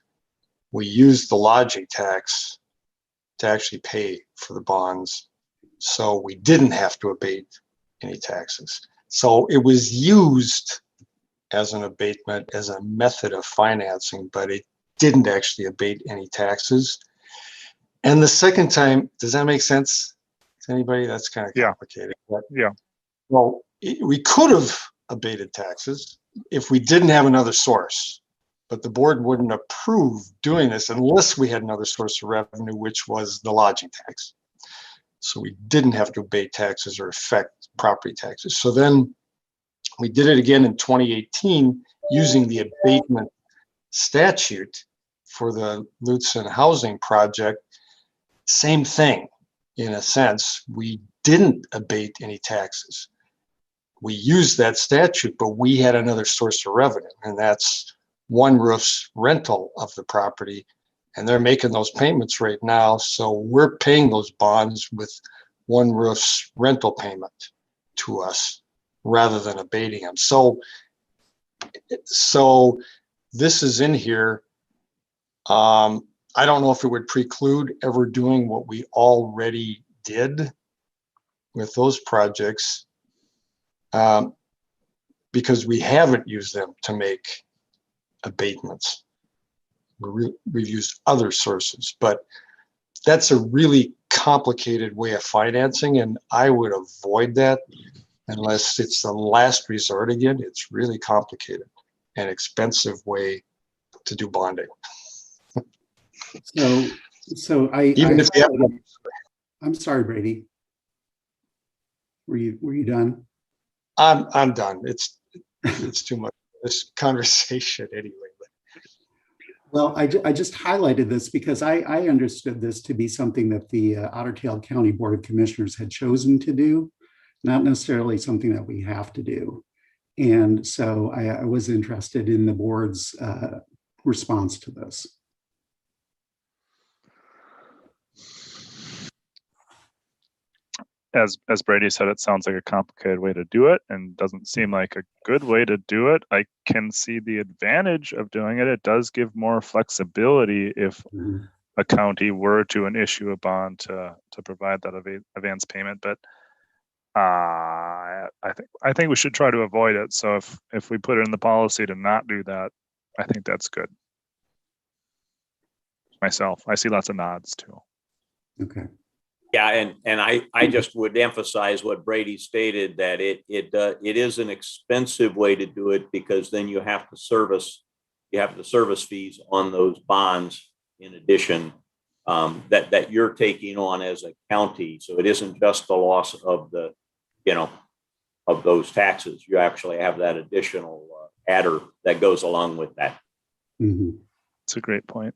S6: We used the lodging tax to actually pay for the bonds. So we didn't have to abate any taxes. So it was used as an abatement, as a method of financing, but it didn't actually abate any taxes. And the second time, does that make sense to anybody? That's kind of complicated. But,
S1: yeah.
S6: Well, we could have abated taxes if we didn't have another source, but the board wouldn't approve doing this unless we had another source of revenue, which was the lodging tax. So we didn't have to abate taxes or affect property taxes. So then we did it again in 2018 using the abatement statute for the Lutzen housing project. Same thing, in a sense. We didn't abate any taxes. We used that statute, but we had another source of revenue, and that's One Roof's rental of the property. And they're making those payments right now. So we're paying those bonds with One Roof's rental payment to us rather than abating them. So this is in here. I don't know if it would preclude ever doing what we already did with those projects, because we haven't used them to make abatements. We've used other sources, but that's a really complicated way of financing, and I would avoid that unless it's the last resort. Again, it's really complicated and expensive way to do bonding.
S5: So I'm sorry, Brady. Were you done?
S6: I'm done. It's too much this conversation anyway.
S5: Well, I just highlighted this because I understood this to be something that the Otter Tail County Board of Commissioners had chosen to do, not necessarily something that we have to do. And so I was interested in the board's response to this.
S1: As Brady said, it sounds like a complicated way to do it and doesn't seem like a good way to do it. I can see the advantage of doing it. It does give more flexibility if a county were to issue a bond to provide that advance payment. But I think we should try to avoid it. So if we put it in the policy to not do that, I think that's good. Myself, I see lots of nods too.
S5: Okay.
S8: Yeah, and I just would emphasize what Brady stated, that it is an expensive way to do it, because then you have the service fees on those bonds in addition, that you're taking on as a county. So it isn't just the loss of of those taxes. You actually have that additional adder that goes along with that.
S5: Mm-hmm.
S1: It's a great point.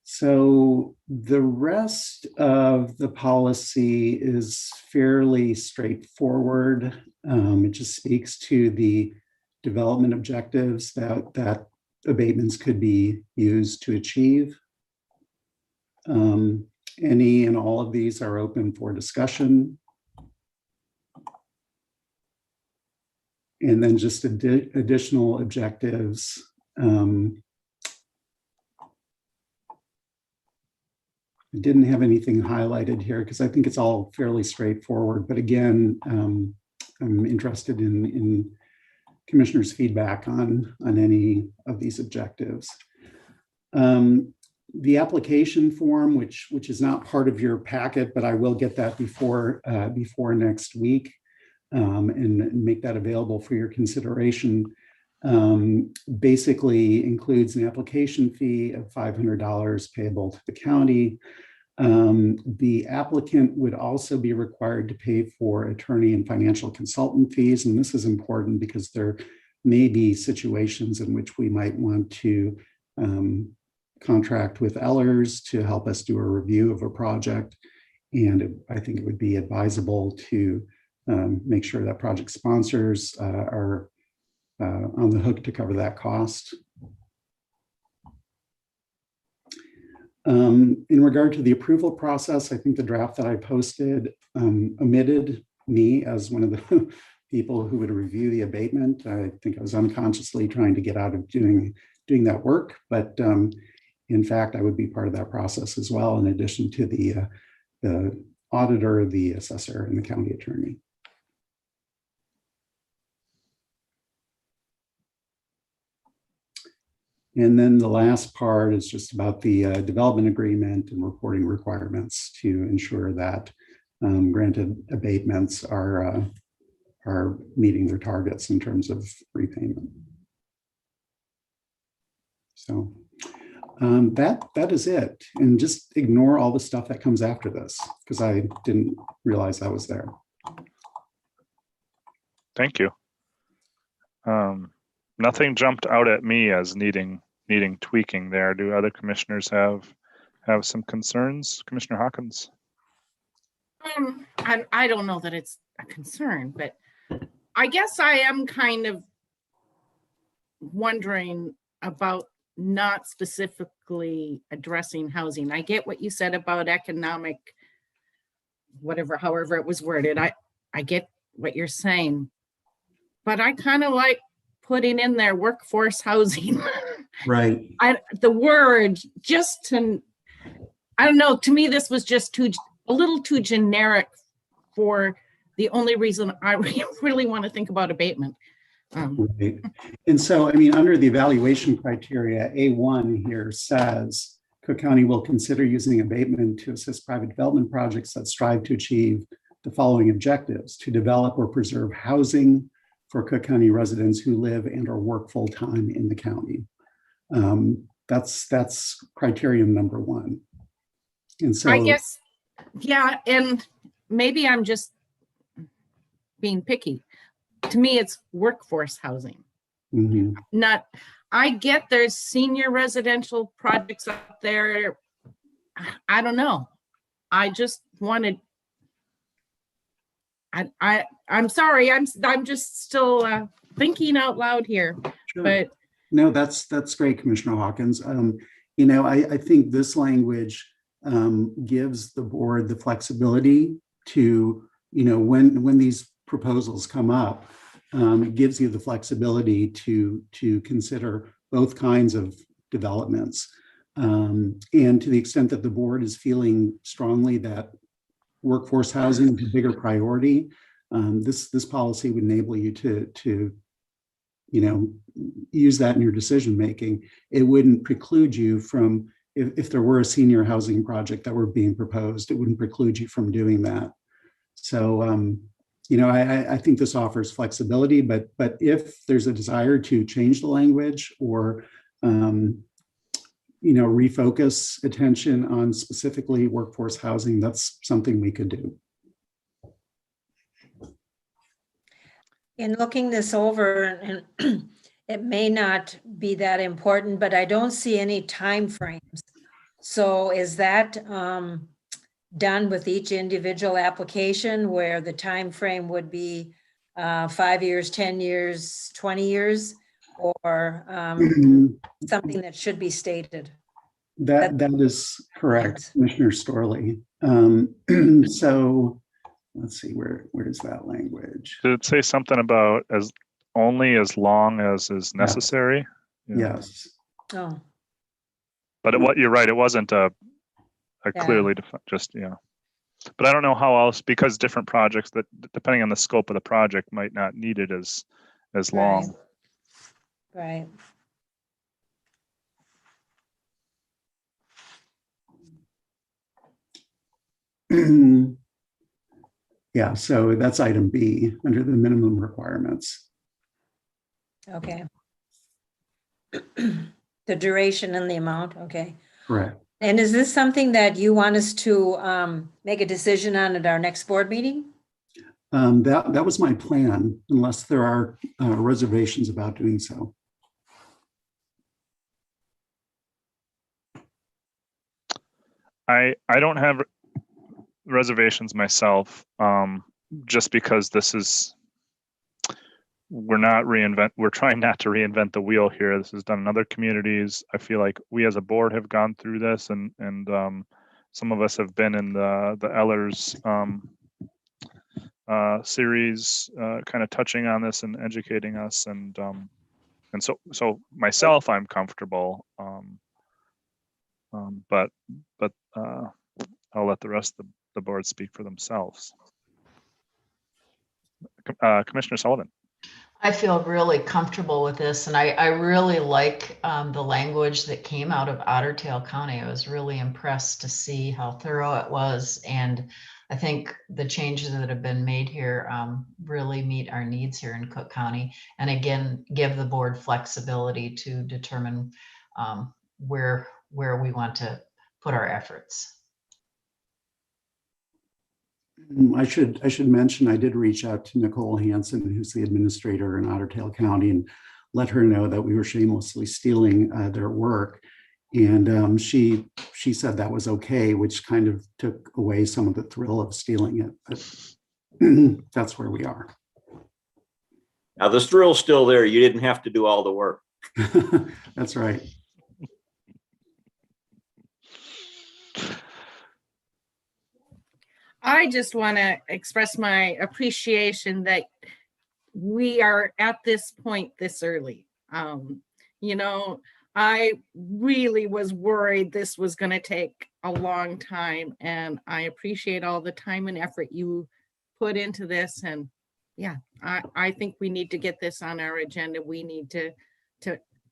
S5: So the rest of the policy is fairly straightforward. It just speaks to the development objectives that abatements could be used to achieve. Any and all of these are open for discussion. And then just additional objectives. I didn't have anything highlighted here because I think it's all fairly straightforward. But again, I'm interested in commissioners' feedback on any of these objectives. The application form, which is not part of your packet, but I will get that before next week and make that available for your consideration. Basically includes an application fee of $500 payable to the county. The applicant would also be required to pay for attorney and financial consultant fees. And this is important because there may be situations in which we might want to contract with Ellers to help us do a review of a project. And I think it would be advisable to make sure that project sponsors are on the hook to cover that cost. In regard to the approval process, I think the draft that I posted omitted me as one of the people who would review the abatement. I think I was unconsciously trying to get out of doing that work, but in fact, I would be part of that process as well, in addition to the auditor, the assessor, and the county attorney. And then the last part is just about the development agreement and reporting requirements to ensure that granted abatements are meeting their targets in terms of repayment. So that is it. And just ignore all the stuff that comes after this, because I didn't realize that was there.
S1: Thank you. Nothing jumped out at me as needing tweaking there. Do other commissioners have some concerns? Commissioner Hawkins?
S7: I don't know that it's a concern, but I guess I am kind of wondering about not specifically addressing housing. I get what you said about economic, however it was worded. I get what you're saying, but I kind of like putting in there workforce housing.
S5: Right.
S7: The word just to, I don't know, to me, this was just a little too generic for the only reason I really want to think about abatement.
S5: Right. And so, I mean, under the evaluation criteria, A1 here says Cook County will consider using abatement to assist private development projects that strive to achieve the following objectives: to develop or preserve housing for Cook County residents who live and or work full-time in the county. That's criterion number one. And so
S7: I guess, yeah, and maybe I'm just being picky, to me, it's workforce housing.
S5: Mhm.
S7: Not, I get there's senior residential projects up there. I don't know. I just wanted, I'm sorry, I'm just still thinking out loud here,
S5: Sure.
S7: but
S5: No, that's great, Commissioner Hawkins. I think this language gives the board the flexibility to, when these proposals come up, it gives you the flexibility to consider both kinds of developments. And to the extent that the board is feeling strongly that workforce housing is a bigger priority, this policy would enable you to use that in your decision making. It wouldn't preclude you from, if there were a senior housing project that were being proposed, it wouldn't preclude you from doing that. So, I think this offers flexibility, but if there's a desire to change the language or, refocus attention on specifically workforce housing, that's something we could do.
S4: In looking this over, and it may not be that important, but I don't see any timeframes. So is that done with each individual application where the time frame would be 5 years, 10 years, 20 years, or something that should be stated?
S5: That is correct, Commissioner Storley. So let's see, where is that language?
S1: Did it say something about as long as is necessary? Yeah.
S5: Yes.
S4: Oh,
S1: But you're right, it wasn't a clearly defined, but I don't know how else, because different projects that, depending on the scope of the project, might not need it as long.
S4: right.
S5: Yeah, so that's item B under the minimum requirements.
S4: Okay. The duration and the amount, okay.
S5: Correct.
S4: And is this something that you want us to make a decision on at our next board meeting?
S5: That was my plan, unless there are reservations about doing so.
S1: I don't have reservations myself, just because we're trying not to reinvent the wheel here. This is done in other communities. I feel like we as a board have gone through this, and some of us have been in the Ellers series, kind of touching on this and educating us, and so myself, I'm comfortable, but I'll let the rest of the board speak for themselves. Commissioner Sullivan.
S3: I feel really comfortable with this, and I really like the language that came out of Otter Tail County. I was really impressed to see how thorough it was, and I think the changes that have been made here really meet our needs here in Cook County, and again, give the board flexibility to determine where we want to put our efforts.
S5: I should mention I did reach out to Nicole Hansen, who's the administrator in Otter Tail County, and let her know that we were shamelessly stealing their work. And she said that was okay, which kind of took away some of the thrill of stealing it. But that's where we are.
S8: Now the thrill's still there. You didn't have to do all the work.
S5: That's right.
S7: I just want to express my appreciation that we are at this point this early. I really was worried this was going to take a long time, and I appreciate all the time and effort you put into this. And yeah, I think we need to get this on our agenda. We need to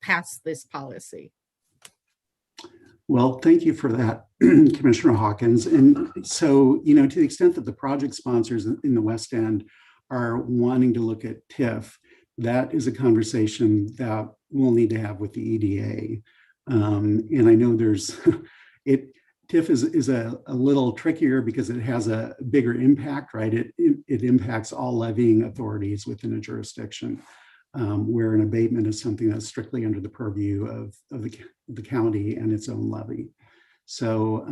S7: pass this policy.
S5: Well, thank you for that, Commissioner Hawkins. And so, to the extent that the project sponsors in the West End are wanting to look at TIF, that is a conversation that we'll need to have with the EDA. And I know to TIF is a little trickier because it has a bigger impact, right? It impacts all levying authorities within a jurisdiction, where an abatement is something that's strictly under the purview of the county and its own levy. So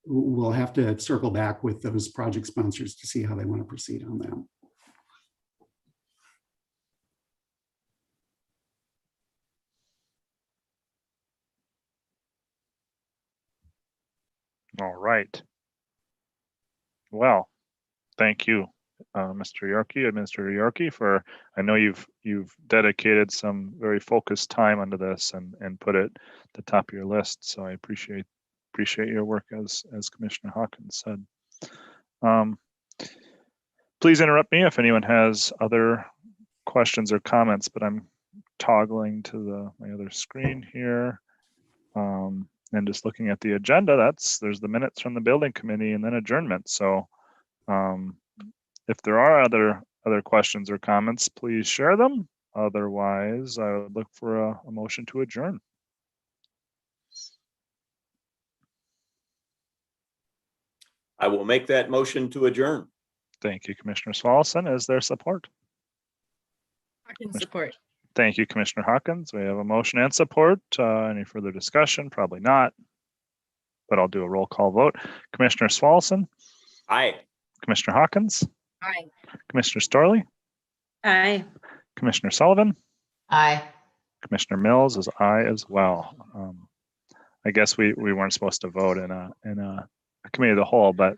S5: we'll have to circle back with those project sponsors to see how they want to proceed on that.
S1: All right. Well, thank you, Mr. Yorkie, Administrator Yorkie, for, I know you've dedicated some very focused time onto this and put it at the top of your list. So I appreciate your work, as Commissioner Hawkins said. Please interrupt me if anyone has other questions or comments, but I'm toggling to my other screen here. And just looking at the agenda, there's the minutes from the building committee and then adjournment. So if there are other questions or comments, please share them. Otherwise, I would look for a motion to adjourn.
S8: I will make that motion to adjourn.
S1: Thank you, Commissioner Swallowson. Is there support?
S7: I can support.
S1: Thank you, Commissioner Hawkins. We have a motion and support. Any further discussion? Probably not, but I'll do a roll call vote. Commissioner Swallowson?
S8: Aye.
S1: Commissioner Hawkins?
S7: Aye.
S1: Commissioner Storley?
S4: Aye.
S1: Commissioner Sullivan?
S3: Aye.
S1: Commissioner Mills is aye as well. I guess we weren't supposed to vote in a committee of the whole, but